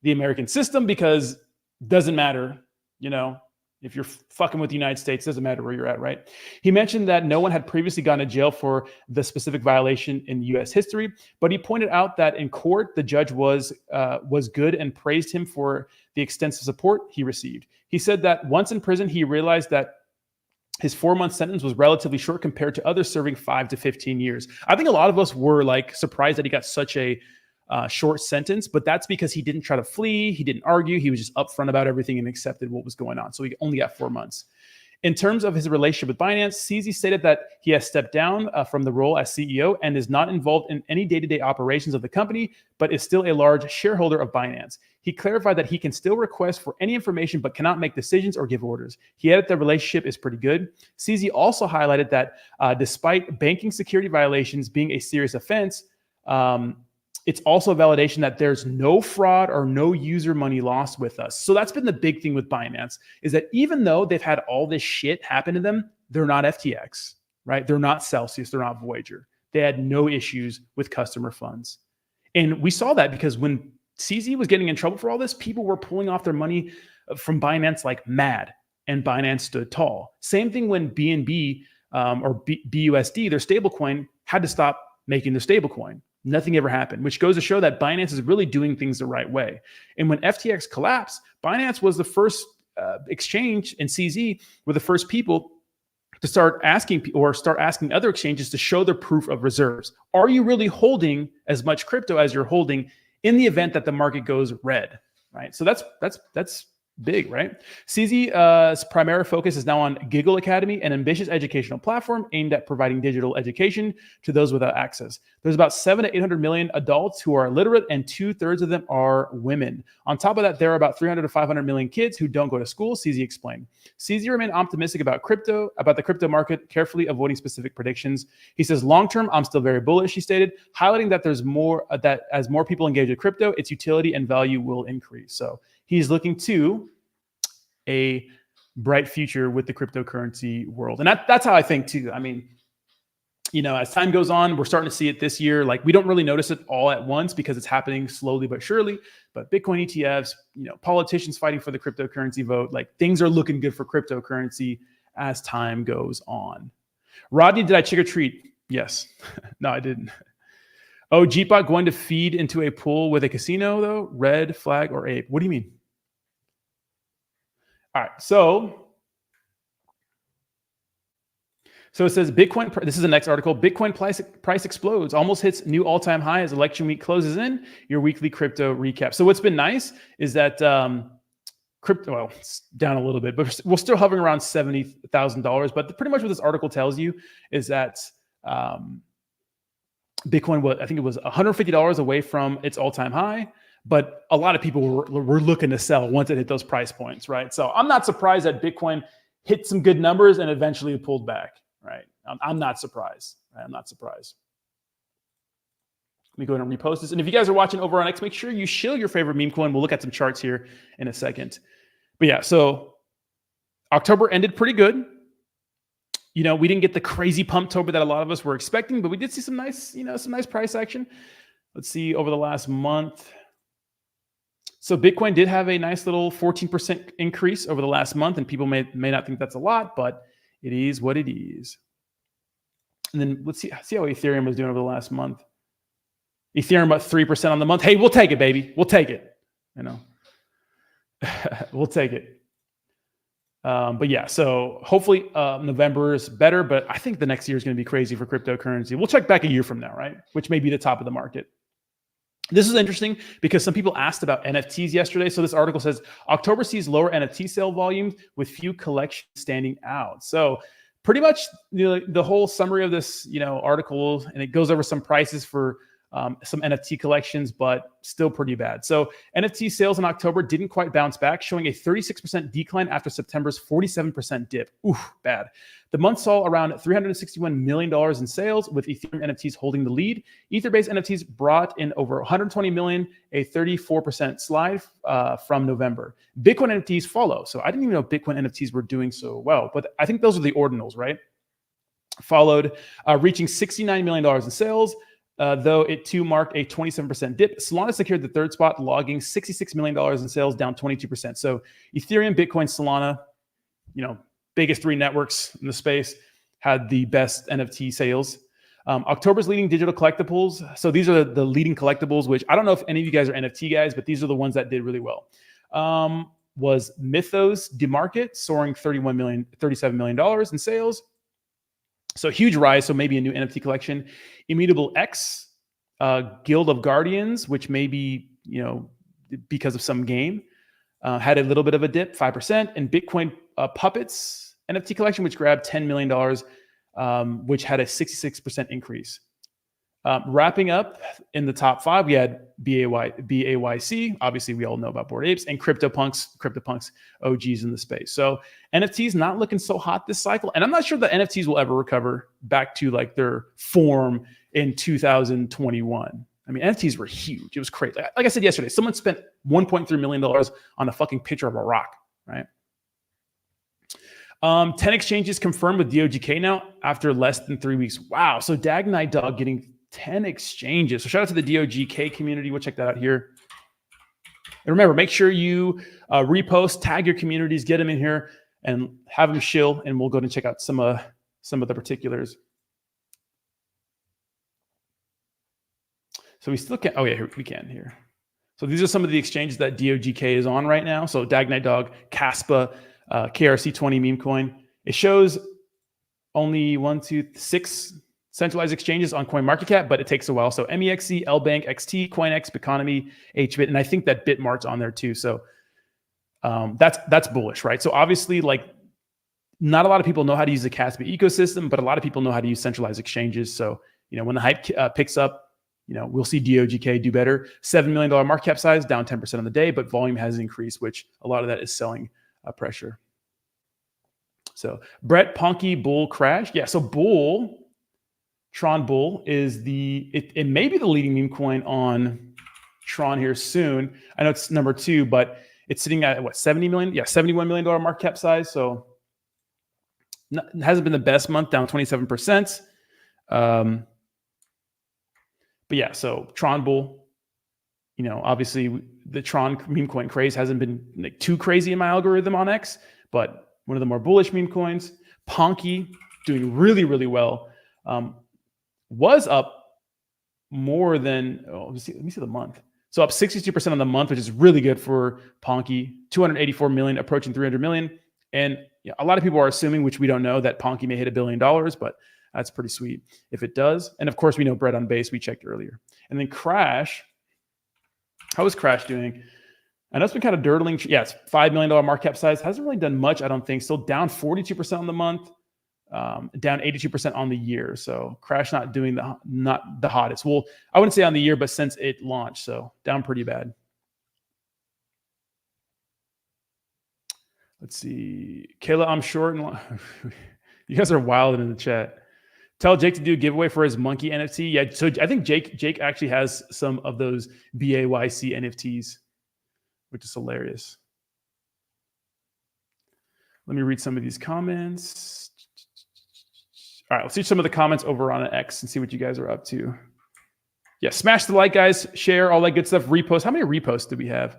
the American system because it doesn't matter, if you're fucking with the United States, doesn't matter where you're at, right? He mentioned that no one had previously gone to jail for the specific violation in U.S. history, but he pointed out that in court, the judge was good and praised him for the extensive support he received. He said that once in prison, he realized that his 4-month sentence was relatively short compared to others serving 5 to 15 years. I think a lot of us were like surprised that he got such a short sentence, but that's because he didn't try to flee. He didn't argue. He was just upfront about everything and accepted what was going on. So he only got 4 months. In terms of his relationship with Binance, CZ stated that he has stepped down from the role as CEO and is not involved in any day-to-day operations of the company, but is still a large shareholder of Binance. He clarified that he can still request for any information, but cannot make decisions or give orders. He added the relationship is pretty good. CZ also highlighted that despite banking security violations being a serious offense, it's also a validation that there's no fraud or no user money lost with us. So that's been the big thing with Binance, is that even though they've had all this shit happen to them, they're not FTX, right? They're not Celsius, they're not Voyager. They had no issues with customer funds. And we saw that because when CZ was getting in trouble for all this, people were pulling off their money from Binance like mad, and Binance stood tall. Same thing when BNB or BUSD, their stablecoin, had to stop making their stablecoin. Nothing ever happened, which goes to show that Binance is really doing things the right way. And when FTX collapsed, Binance was the first exchange, and CZ were the first people to start asking other exchanges to show their proof of reserves. Are you really holding as much crypto as you're holding in the event that the market goes red, right? So that's big, right? CZ's primary focus is now on Giggle Academy, an ambitious educational platform aimed at providing digital education to those without access. There's about 700 to 800 million adults who are illiterate, and 2/3 of them are women. On top of that, there are about 300 to 500 million kids who don't go to school, CZ explained. CZ remained optimistic about the crypto market, carefully avoiding specific predictions. He says, long-term, I'm still very bullish, he stated, highlighting that there's more, that as more people engage with crypto, its utility and value will increase. So he's looking to a bright future with the cryptocurrency world. And that's how I think too. I mean, as time goes on, we're starting to see it this year. Like, we don't really notice it all at once because it's happening slowly but surely. But Bitcoin ETFs, politicians fighting for the cryptocurrency vote, like, things are looking good for cryptocurrency as time goes on. Rodney, did I trick or treat? Yes. No, I didn't. Oh, Jeepot going to feed into a pool with a casino though? Red flag or ape? What do you mean? All right, so it says Bitcoin, this is the next article, Bitcoin price explodes, almost hits new all-time high as election week closes in, your weekly crypto recap. So what's been nice is that crypto, well, it's down a little bit, but we're still hovering around $70,000. But pretty much what this article tells you is that Bitcoin was, I think it was $150 away from its all-time high, but a lot of people were looking to sell once it hit those price points, right? So I'm not surprised that Bitcoin hit some good numbers and eventually pulled back, right? I'm not surprised. Right? I'm not surprised. Let me go ahead and repost this. And if you guys are watching over on X, make sure you shill your favorite meme coin. We'll look at some charts here in a second. But yeah, so October ended pretty good. You know, we didn't get the crazy Pumptober that a lot of us were expecting, but we did see some nice, some nice price action. Let's see over the last month. So Bitcoin did have a nice little 14% increase over the last month, and people may not think that's a lot, but it is what it is. And then let's see how Ethereum was doing over the last month. Ethereum about 3% on the month. Hey, we'll take it, baby. We'll take it. We'll take it. But yeah, so hopefully November is better, but I think the next year is going to be crazy for cryptocurrency. We'll check back a year from now, right? Which may be the top of the market. This is interesting because some people asked about NFTs yesterday. So this article says October sees lower NFT sale volumes with few collections standing out. So pretty much the whole summary of this, article, and it goes over some prices for some NFT collections, but still pretty bad. So NFT sales in October didn't quite bounce back, showing a 36% decline after September's 47% dip. Oof, bad. The month saw around $361 million in sales, with Ethereum NFTs holding the lead. Ether-based NFTs brought in over 120 million, a 34% slide from November. Bitcoin NFTs follow. So I didn't even know Bitcoin NFTs were doing so well, but I think those are the ordinals, right? Followed, reaching $69 million in sales. Though it too marked a 27% dip. Solana secured the third spot, logging $66 million in sales, down 22%. So Ethereum, Bitcoin, Solana, biggest three networks in the space, had the best NFT sales. October's leading digital collectibles. So these are the leading collectibles, which I don't know if any of you guys are NFT guys, but these are the ones that did really well. Was Mythos Demarket, soaring $37 million in sales. So huge rise, so maybe a new NFT collection. Immutable X, Guild of Guardians, which may be, because of some game, had a little bit of a dip, 5%. And Bitcoin Puppets NFT collection, which grabbed $10 million, which had a 66% increase. Wrapping up in the top five, we had BAYC. Obviously, we all know about Bored Apes, and CryptoPunks OGs in the space. So NFTs not looking so hot this cycle. And I'm not sure the NFTs will ever recover back to like their form in 2021. I mean, NFTs were huge. It was crazy. Like I said yesterday, someone spent $1.3 million on a fucking picture of a rock, right? 10 exchanges confirmed with DOGK now after less than 3 weeks. Wow. So Dag Night Dog getting 10 exchanges. So shout out to the DOGK community. We'll check that out here. And remember, make sure you repost, tag your communities, get them in here, and have them shill. And we'll go and check out some of the particulars. So we still can. Oh yeah, here we can here. So these are some of the exchanges that DOGK is on right now. So Dag Night Dog, Caspa, KRC20 meme coin. It shows only 6 centralized exchanges on CoinMarketCap, but it takes a while. So MEXC, LBank, XT, CoinEx, Biconomy, HBit, and I think that Bitmart's on there too. So that's bullish, right? So obviously, like, not a lot of people know how to use the Caspa ecosystem, but a lot of people know how to use centralized exchanges. So when the hype picks up, we'll see DOGK do better. $7 million market cap size, down 10% on the day, but volume has increased, which a lot of that is selling pressure. So Brett Ponky Bull crash. Yeah, so Tron Bull is it may be the leading meme coin on Tron here soon. I know it's number 2, but it's sitting at what, 70 million? Yeah, $71 million market cap size. So it hasn't been the best month, down 27%. But yeah, so Tron Bull, obviously the Tron meme coin craze hasn't been like too crazy in my algorithm on X, but one of the more bullish meme coins. Ponky doing really, really well. Was up more than, let me see the month. So up 62% on the month, which is really good for Ponky. 284 million, approaching 300 million. And a lot of people are assuming, which we don't know, that Ponky may hit $1 billion, but that's pretty sweet if it does. And of course, we know Bread on Base, we checked earlier. And then Crash, how is Crash doing? I know it's been kind of dirtling. Yeah, it's $5 million market cap size. Hasn't really done much, I don't think. Still down 42% on the month. down 82% on the year. So crash not the hottest. Well, I wouldn't say on the year, but since it launched, so down pretty bad. Let's see, Kayla, I'm short and you guys are wild in the chat. Tell Jake to do a giveaway for his monkey NFT. Yeah, so I think Jake actually has some of those BAYC NFTs, which is hilarious. Let me read some of these comments. All right, let's see some of the comments over on X and see what you guys are up to. Yeah, smash the like, guys. Share, all that good stuff. Repost. How many reposts do we have?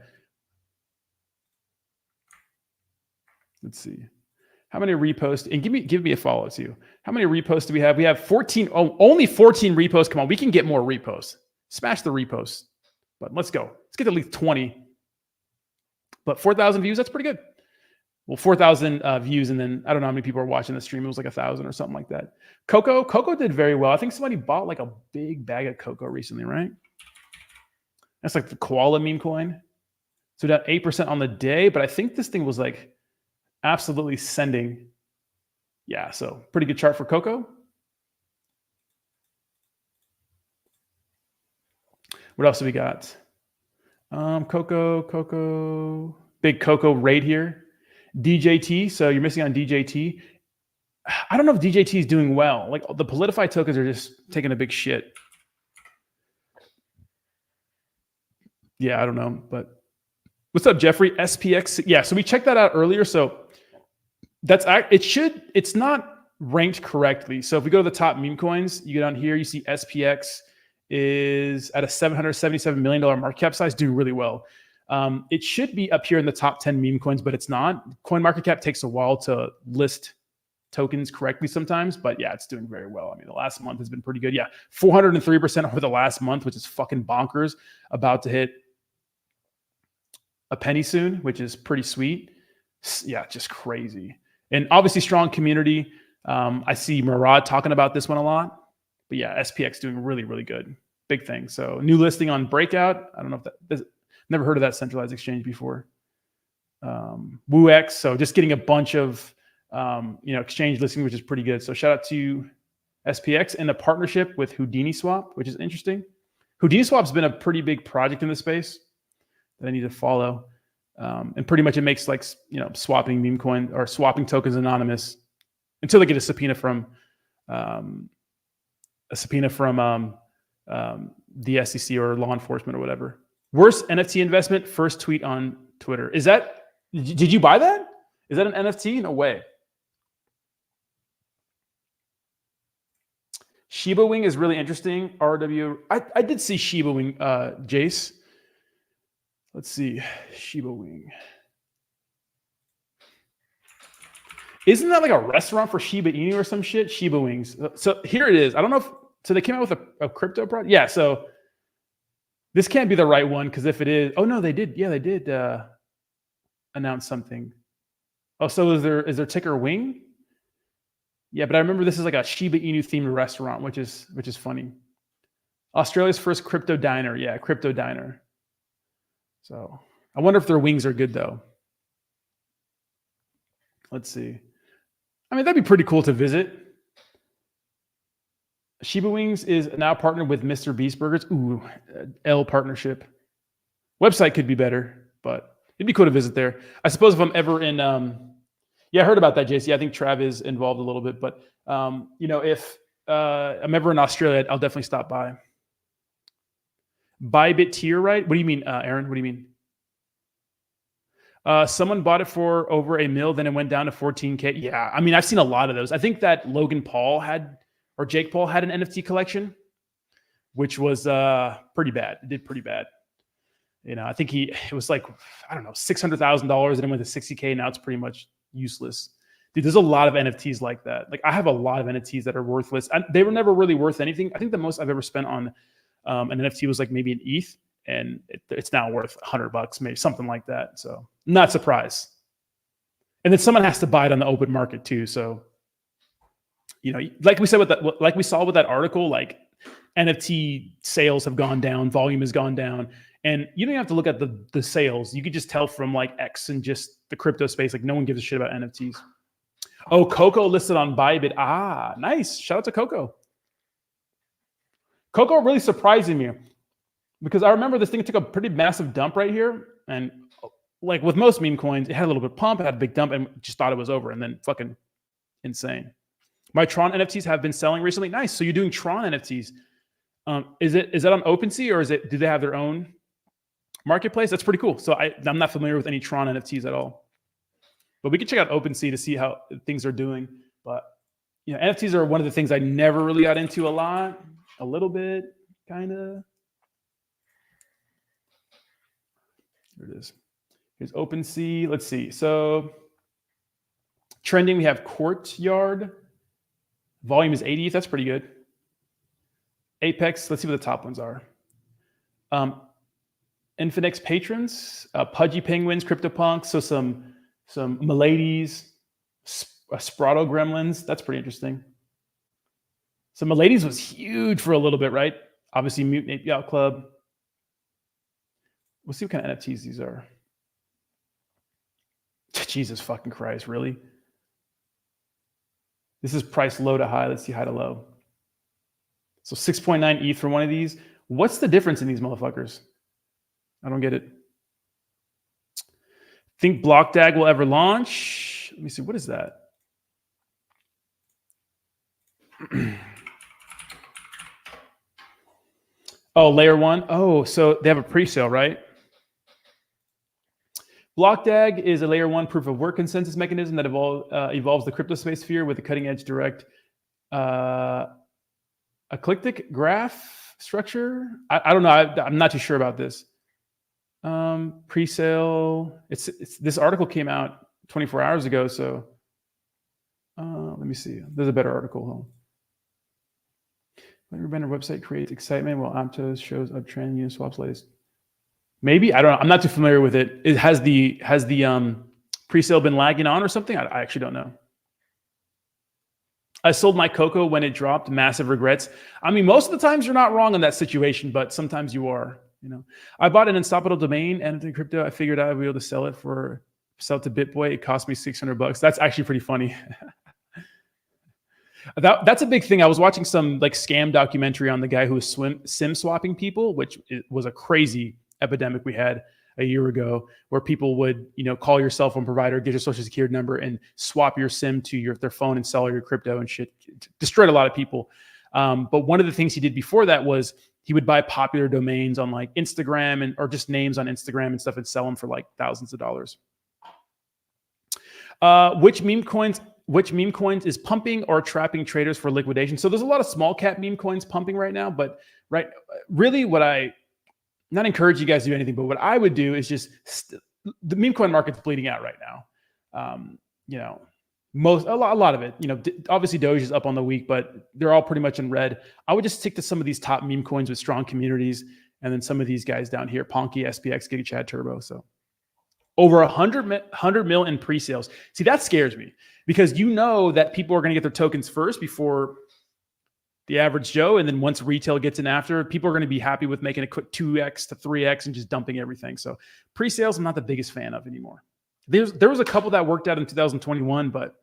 Let's see. How many reposts? And give me a follow too. How many reposts do we have? We have 14. Oh, only 14 reposts. Come on, we can get more reposts. Smash the reposts. But let's go. Let's get at least 20. But 4,000 views, that's pretty good. Well, 4,000 views, and then I don't know how many people are watching the stream. It was like 1,000 or something like that. Coco did very well. I think somebody bought like a big bag of Coco recently, right? That's like the koala meme coin. So down 8% on the day, but I think this thing was like absolutely sending. Yeah, so pretty good chart for Coco. What else do we got? Coco, big Coco raid here. DJT, so you're missing on DJT. I don't know if DJT is doing well. Like the Politify tokens are just taking a big shit. Yeah, I don't know, but what's up, Jeffrey? SPX. Yeah, so we checked that out earlier. So it's not ranked correctly. So if we go to the top meme coins, you get on here, you see SPX is at a $777 million market cap size, doing really well. It should be up here in the top 10 meme coins, but it's not. CoinMarketCap takes a while to list tokens correctly sometimes, but yeah, it's doing very well. I mean, the last month has been pretty good. Yeah, 403% over the last month, which is fucking bonkers. About to hit a penny soon, which is pretty sweet. Yeah, just crazy. And obviously strong community. I see Murad talking about this one a lot, but yeah, SPX doing really, really good. Big thing. So new listing on Breakout. I don't know if that, never heard of that centralized exchange before. WooX. So just getting a bunch of, exchange listing, which is pretty good. So shout out to SPX and a partnership with Houdini Swap, which is interesting. Houdini Swap's been a pretty big project in the space that I need to follow. And pretty much it makes like, swapping meme coin or swapping tokens anonymous until they get a subpoena from the SEC or law enforcement or whatever. Worst NFT investment, first tweet on Twitter. Did you buy that? Is that an NFT? No way. Shiba Wing is really interesting. I did see Shiba Wing, Jace. Let's see. Shiba Wing. Isn't that like a restaurant for Shiba Inu or some shit? Shiba Wings. So here it is. I don't know if, so they came out with a crypto product. Yeah, so this can't be the right one because if it is, oh no, they did. Yeah, they did announce something. Oh, so is there ticker Wing? Yeah, but I remember this is like a Shiba Inu themed restaurant, which is funny. Australia's first crypto diner. Yeah, crypto diner. So I wonder if their wings are good though. Let's see. I mean, that'd be pretty cool to visit. Shiba Wings is now partnered with Mr. Beast Burgers. Ooh, L partnership. Website could be better, but it'd be cool to visit there. I suppose if I'm ever in, I heard about that, JC. I think Trav is involved a little bit, but if I'm ever in Australia, I'll definitely stop by. Bybit tier, right? What do you mean, Aaron? What do you mean? Someone bought it for over $1 million, then it went down to 14K. Yeah, I mean, I've seen a lot of those. I think that Jake Paul had an NFT collection, which was pretty bad. It did pretty bad. I think it was like, I don't know, $600,000 and it went to 60K. Now it's pretty much useless. Dude, there's a lot of NFTs like that. Like I have a lot of NFTs that are worthless. They were never really worth anything. I think the most I've ever spent on an NFT was like maybe an ETH, and it's now worth $100, maybe something like that. So not surprised. And then someone has to buy it on the open market too. So, like we saw with that article, like NFT sales have gone down, volume has gone down, and you don't have to look at the sales. You could just tell from like X and just the crypto space, like no one gives a shit about NFTs. Oh, Coco listed on Bybit. Ah, nice. Shout out to Coco. Coco really surprising me because I remember this thing took a pretty massive dump right here. And like with most meme coins, it had a little bit of pump, it had a big dump, and just thought it was over. And then fucking insane. My Tron NFTs have been selling recently. Nice. So you're doing Tron NFTs. Is that on OpenSea or do they have their own marketplace? That's pretty cool. So I'm not familiar with any Tron NFTs at all. But we can check out OpenSea to see how things are doing. But NFTs are one of the things I never really got into a lot. A little bit, kind of. There it is. Here's OpenSea. Let's see. So trending, we have Courtyard. Volume is 80th. That's pretty good. Apex. Let's see what the top ones are. Infinix patrons, Pudgy Penguins, CryptoPunks. So some Miladies, Sprato Gremlins. That's pretty interesting. So Miladies was huge for a little bit, right? Obviously, Mutant Ape Yacht Club. We'll see what kind of NFTs these are. Jesus fucking Christ, really? This is price low to high. Let's see high to low. So 6.9 ETH for one of these. What's the difference in these motherfuckers? I don't get it. Think BlockDAG will ever launch? Let me see. What is that? Oh, layer one. Oh, so they have a pre-sale, right? BlockDAG is a layer one proof of work consensus mechanism that evolves the crypto space sphere with a cutting edge direct eclectic graph structure. I don't know. I'm not too sure about this. Pre-sale. It's this article came out 24 hours ago. So let me see. There's a better article. When your vendor website creates excitement while Aptos shows uptrend Uniswap's latest. Maybe, I don't know. I'm not too familiar with it. Has the pre-sale been lagging on or something? I actually don't know. I sold my Coco when it dropped. Massive regrets. I mean, most of the times you're not wrong in that situation, but sometimes you are. I bought an unstoppable domain and in crypto. I figured I'd be able to sell it to BitBoy. It cost me $600. That's actually pretty funny. That's a big thing. I was watching some like scam documentary on the guy who was sim swapping people, which was a crazy epidemic we had a year ago, where people would, call your cell phone provider, get your social security number, and swap your SIM to their phone and sell all your crypto and shit. It destroyed a lot of people. But one of the things he did before that was he would buy popular domains on like Instagram or just names on Instagram and stuff and sell them for like thousands of dollars. Which meme coins is pumping or trapping traders for liquidation? So there's a lot of small cap meme coins pumping right now, but really what not encourage you guys to do anything, but what I would do is just the meme coin market's bleeding out right now. A lot of it, obviously Doge is up on the week, but they're all pretty much in red. I would just stick to some of these top meme coins with strong communities, and then some of these guys down here, Ponky, SPX, GigaChad, Turbo. So over 100 mil in pre-sales. See, that scares me because that people are going to get their tokens first before the average Joe. And then once retail gets in after, people are going to be happy with making a quick 2x to 3x and just dumping everything. So pre-sales, I'm not the biggest fan of anymore. There was a couple that worked out in 2021, but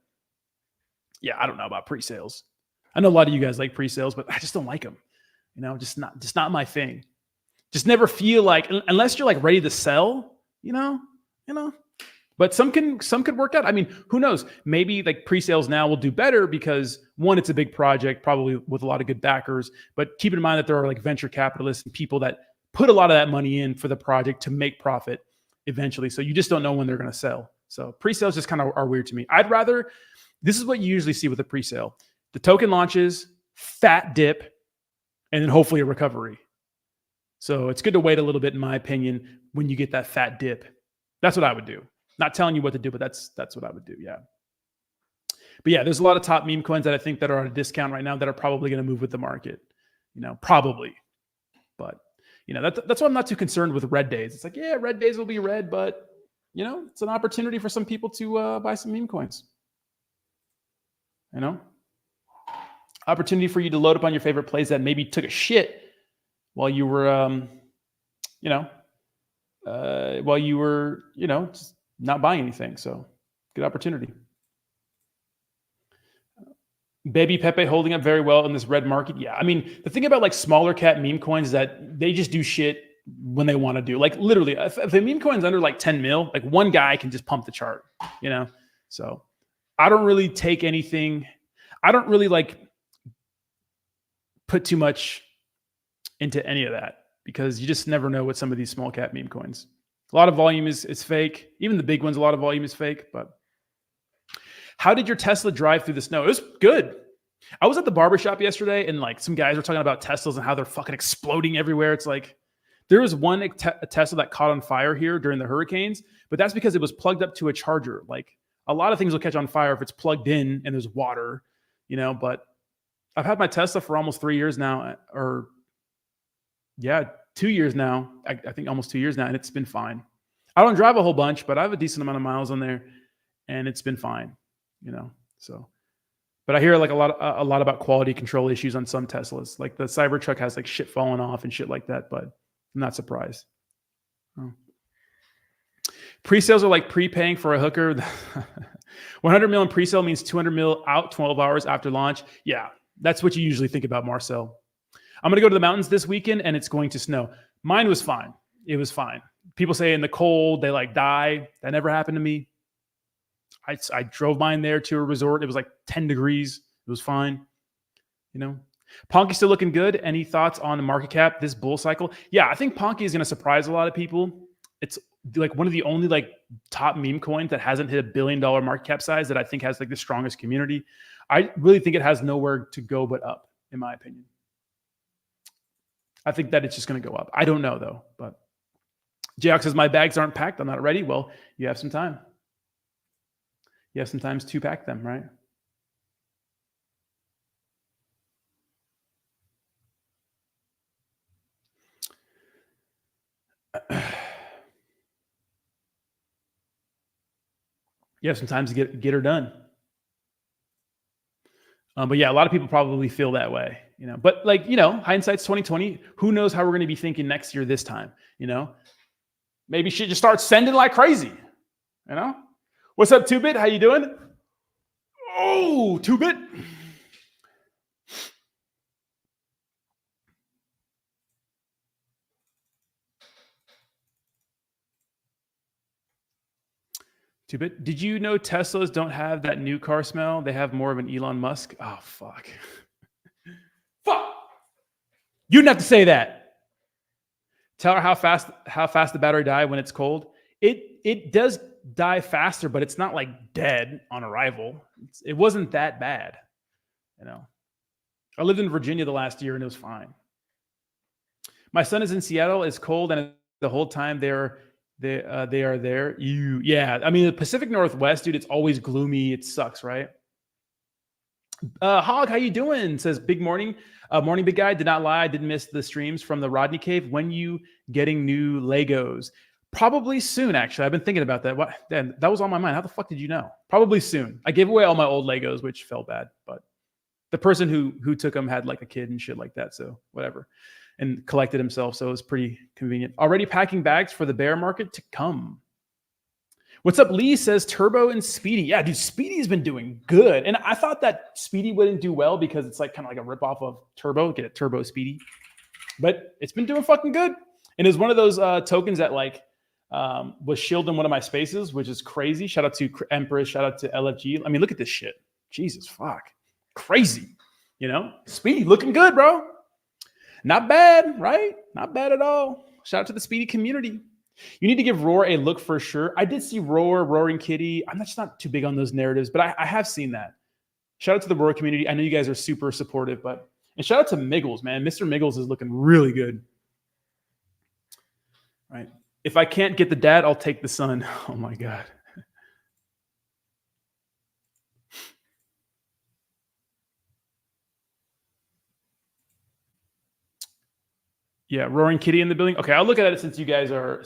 yeah, I don't know about pre-sales. I know a lot of you guys like pre-sales, but I just don't like them. Just not my thing. Just never feel like, unless you're like ready to sell, but some could work out. I mean, who knows? Maybe like pre-sales now will do better because one, it's a big project, probably with a lot of good backers. But keep in mind that there are like venture capitalists and people that put a lot of that money in for the project to make profit eventually. So you just don't know when they're going to sell. So pre-sales just kind of are weird to me. This is what you usually see with a pre-sale. The token launches, fat dip, and then hopefully a recovery. So it's good to wait a little bit, in my opinion, when you get that fat dip. That's what I would do. Not telling you what to do, but that's what I would do. Yeah. But yeah, there's a lot of top meme coins that I think that are on a discount right now that are probably going to move with the market. Probably. But that's why I'm not too concerned with red days. It's like, yeah, red days will be red, but it's an opportunity for some people to buy some meme coins. Opportunity for you to load up on your favorite plays that maybe took a shit while you were, just not buying anything. So good opportunity. Baby Pepe holding up very well in this red market. Yeah, I mean, the thing about like smaller cap meme coins is that they just do shit when they want to do. Like literally, if a meme coin's under like 10 mil, like one guy can just pump the chart, you know? So I don't really take anything. I don't really like put too much into any of that because you just never know with some of these small cap meme coins. A lot of volume is fake. Even the big ones, a lot of volume is fake. But how did your Tesla drive through the snow? It was good. I was at the barbershop yesterday and like some guys were talking about Teslas and how they're fucking exploding everywhere. It's like there was one Tesla that caught on fire here during the hurricanes, but that's because it was plugged up to a charger. Like a lot of things will catch on fire if it's plugged in and there's water, you know, but I've had my Tesla for almost 3 years now, or yeah, 2 years now. I think almost 2 years now, and it's been fine. I don't drive a whole bunch, but I have a decent amount of miles on there, and it's been fine, you know. So, but I hear like a lot about quality control issues on some Teslas. Like the Cybertruck has like shit falling off and shit like that, but I'm not surprised. Oh. Pre-sales are like prepaying for a hooker. 100 mil in pre-sale means 200 mil out 12 hours after launch. Yeah, that's what you usually think about, Marcel. I'm going to go to the mountains this weekend and it's going to snow. Mine was fine. It was fine. People say in the cold, they like die. That never happened to me. I drove mine there to a resort. It was like 10 degrees. It was fine. You know, Ponky's still looking good. Any thoughts on the market cap this bull cycle? Yeah, I think Ponky is going to surprise a lot of people. It's like one of the only like top meme coins that hasn't hit $1 billion market cap size that I think has like the strongest community. I really think it has nowhere to go but up, in my opinion. I think that it's just going to go up. I don't know though, but Jayok says my bags aren't packed. I'm not ready. Well, you have some time. You have some time to pack them, right? You have some time to get her done. But yeah, a lot of people probably feel that way, you know. But like, you know, hindsight's 2020. Who knows how we're going to be thinking next year this time, you know? Maybe shit just starts sending like crazy, you know? What's up, 2-Bit? How you doing? Oh, 2-Bit. Two-Bit. Did you know Teslas don't have that new car smell? They have more of an Elon Musk. Oh, fuck. Fuck. You didn't have to say that. Tell her how fast the battery die when it's cold. It does die faster, but it's not like dead on arrival. It wasn't that bad, you know. I lived in Virginia the last year and it was fine. My son is in Seattle. It's cold, and the whole time they are there. Yeah. I mean, the Pacific Northwest, dude, it's always gloomy. It sucks, right? Hog, how you doing? Says big morning. Morning, big guy. Did not lie. I didn't miss the streams from the Rodney Cave. When you getting new Legos? Probably soon, actually. I've been thinking about that. What? Then that was on my mind. How the fuck did you know? Probably soon. I gave away all my old Legos, which felt bad, but the person who took them had like a kid and shit like that. So whatever. And collected himself, so it was pretty convenient. Already packing bags for the bear market to come. What's up, Lee? Says Turbo and Speedy. Yeah, dude, Speedy's been doing good. And I thought that Speedy wouldn't do well because it's like kind of like a ripoff of Turbo. Get it, Turbo Speedy. But it's been doing fucking good. And it's one of those tokens that like was shielding one of my spaces, which is crazy. Shout out to Empress. Shout out to LFG. I mean, look at this shit. Jesus, fuck. Crazy. You know? Speedy looking good, bro. Not bad, right? Not bad at all. Shout out to the Speedy community. You need to give Roar a look for sure. I did see Roar, Roaring Kitty. I'm just not too big on those narratives, but I have seen that. Shout out to the Roar community. I know you guys are super supportive, and shout out to Miggles, man. Mr. Miggles is looking really good. Right. If I can't get the dad, I'll take the son. Oh my God. Yeah, Roaring Kitty in the building. Okay, I'll look at it since you guys are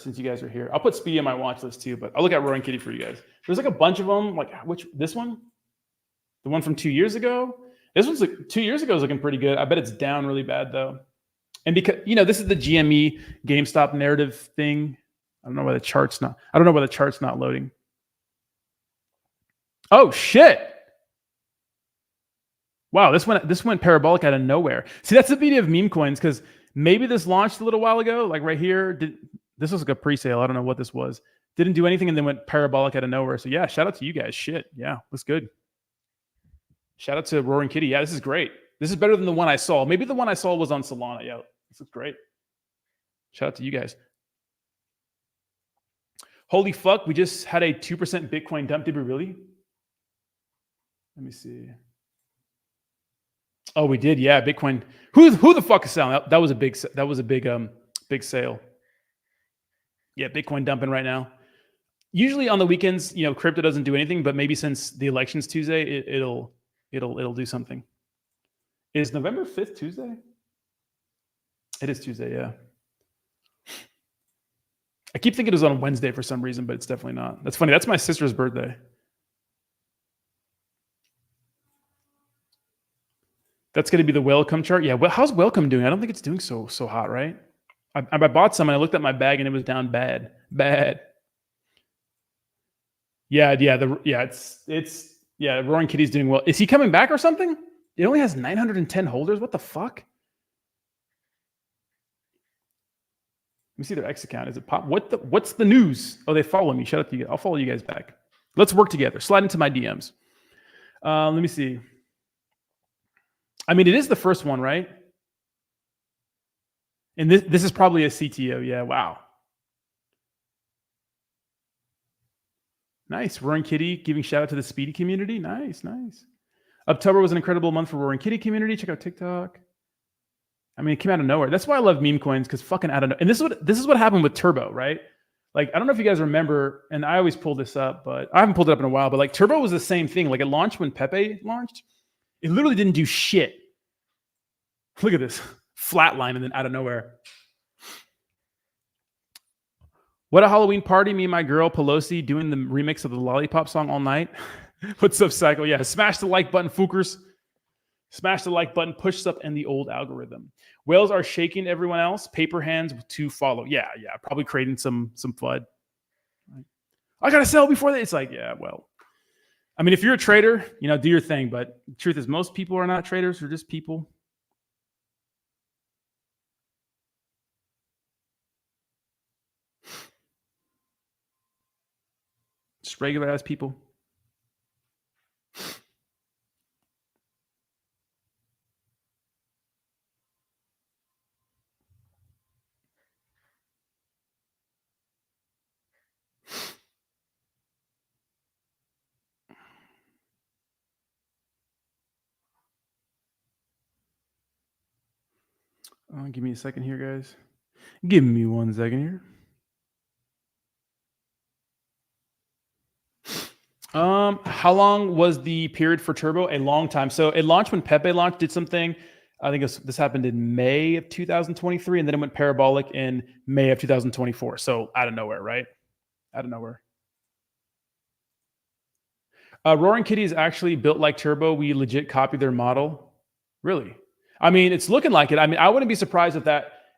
here. I'll put Speedy on my watch list too, but I'll look at Roaring Kitty for you guys. There's like a bunch of them. Like this one? The one from 2 years ago? This one's like 2 years ago is looking pretty good. I bet it's down really bad though. And because this is the GME GameStop narrative thing. I don't know why the chart's not loading. Oh shit. Wow, this went parabolic out of nowhere. See, that's the beauty of meme coins, because maybe this launched a little while ago, like right here. This was like a pre-sale. I don't know what this was. Didn't do anything and then went parabolic out of nowhere. So yeah, shout out to you guys. Shit, yeah, looks good. Shout out to Roaring Kitty. Yeah, this is great. This is better than the one I saw. Maybe the one I saw was on Solana. Yeah, this is great. Shout out to you guys. Holy fuck, we just had a 2% Bitcoin dump. Did we really? Let me see. Oh, we did. Yeah, Bitcoin. Who the fuck is selling? That was a big big sale. Yeah, Bitcoin dumping right now. Usually on the weekends, crypto doesn't do anything, but maybe since the election's Tuesday, it'll do something. Is November 5th Tuesday? It is Tuesday, yeah. I keep thinking it was on Wednesday for some reason, but it's definitely not. That's funny. That's my sister's birthday. That's going to be the welcome chart. Yeah. Well, how's welcome doing? I don't think it's doing so hot, right? I bought some and I looked at my bag and it was down bad. Yeah. Yeah. Roaring Kitty's doing well. Is he coming back or something? It only has 910 holders. What the fuck? Let me see their X account. Is it pop? What's the news? Oh, they follow me. Shout out to you. I'll follow you guys back. Let's work together. Slide into my DMs. Let me see. I mean, it is the first one, right? And this is probably a CTO. Yeah, wow. Nice. Roaring Kitty giving shout out to the Speedy community. Nice. October was an incredible month for Roaring Kitty community. Check out TikTok. I mean, it came out of nowhere. That's why I love meme coins, because fucking out of nowhere. And this is what happened with Turbo, right? Like, I don't know if you guys remember, and I always pull this up, but I haven't pulled it up in a while, but like Turbo was the same thing. Like it launched when PEPE launched. It literally didn't do shit. Look at this. Flatline and then out of nowhere. What a Halloween party. Me and my girl Pelosi doing the remix of the Lollipop song all night. What's up, Psycho? Yeah, smash the like button, Fookers. Smash the like button, push up in the old algorithm. Whales are shaking everyone else. Paper hands to follow. Yeah. Probably creating some FUD. I got to sell before that. It's like, yeah, well. I mean, if you're a trader, do your thing. But the truth is, most people are not traders. They're just people. Just regular ass people. Give me a second here, guys. Give me 1 second here. How long was the period for Turbo? A long time. So it launched when PEPE launched, did something. I think this happened in May of 2023, and then it went parabolic in May of 2024. So out of nowhere, right? Out of nowhere. Roaring Kitty is actually built like Turbo. We legit copied their model. Really? I mean, it's looking like it. I mean, I wouldn't be surprised if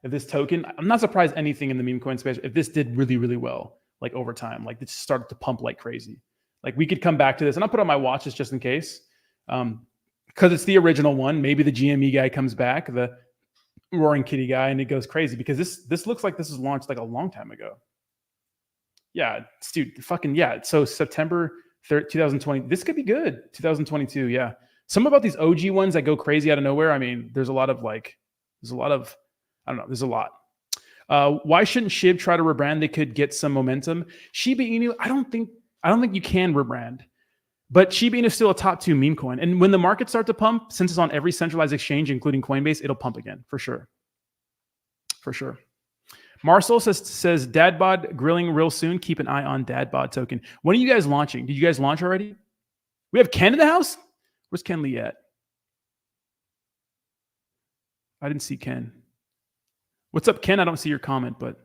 this token, I'm not surprised anything in the meme coin space, if this did really, really well, like over time, like it started to pump like crazy. Like we could come back to this, and I'll put on my watch list just in case, because it's the original one. Maybe the GME guy comes back, the Roaring Kitty guy, and it goes crazy, because this looks like this was launched like a long time ago. Yeah, dude, fucking yeah. So September 3rd, 2020. This could be good. 2022. Yeah. Some about these OG ones that go crazy out of nowhere. I mean, there's a lot of I don't know. There's a lot. Why shouldn't SHIB try to rebrand? They could get some momentum. Shiba Inu, I don't think you can rebrand, but Shiba Inu is still a top 2 meme coin. And when the markets start to pump, since it's on every centralized exchange, including Coinbase, it'll pump again for sure. For sure. Marcel says Dad Bod grilling real soon. Keep an eye on Dad Bod token. When are you guys launching? Did you guys launch already? We have Ken in the house? Where's Ken Lee at? I didn't see Ken. What's up, Ken? I don't see your comment, but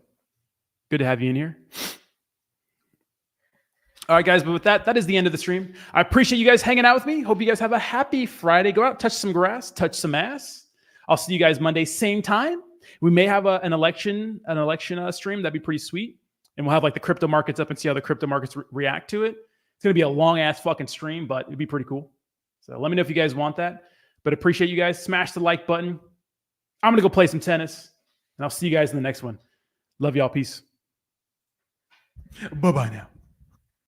good to have you in here. All right, guys, but with that is the end of the stream. I appreciate you guys hanging out with me. Hope you guys have a happy Friday. Go out, touch some grass, touch some ass. I'll see you guys Monday, same time. We may have an election stream. That'd be pretty sweet. And we'll have like the crypto markets up and see how the crypto markets react to it. It's going to be a long ass fucking stream, but it'd be pretty cool. So let me know if you guys want that. But appreciate you guys. Smash the like button. I'm going to go play some tennis, and I'll see you guys in the next one. Love y'all. Peace. Bye-bye now.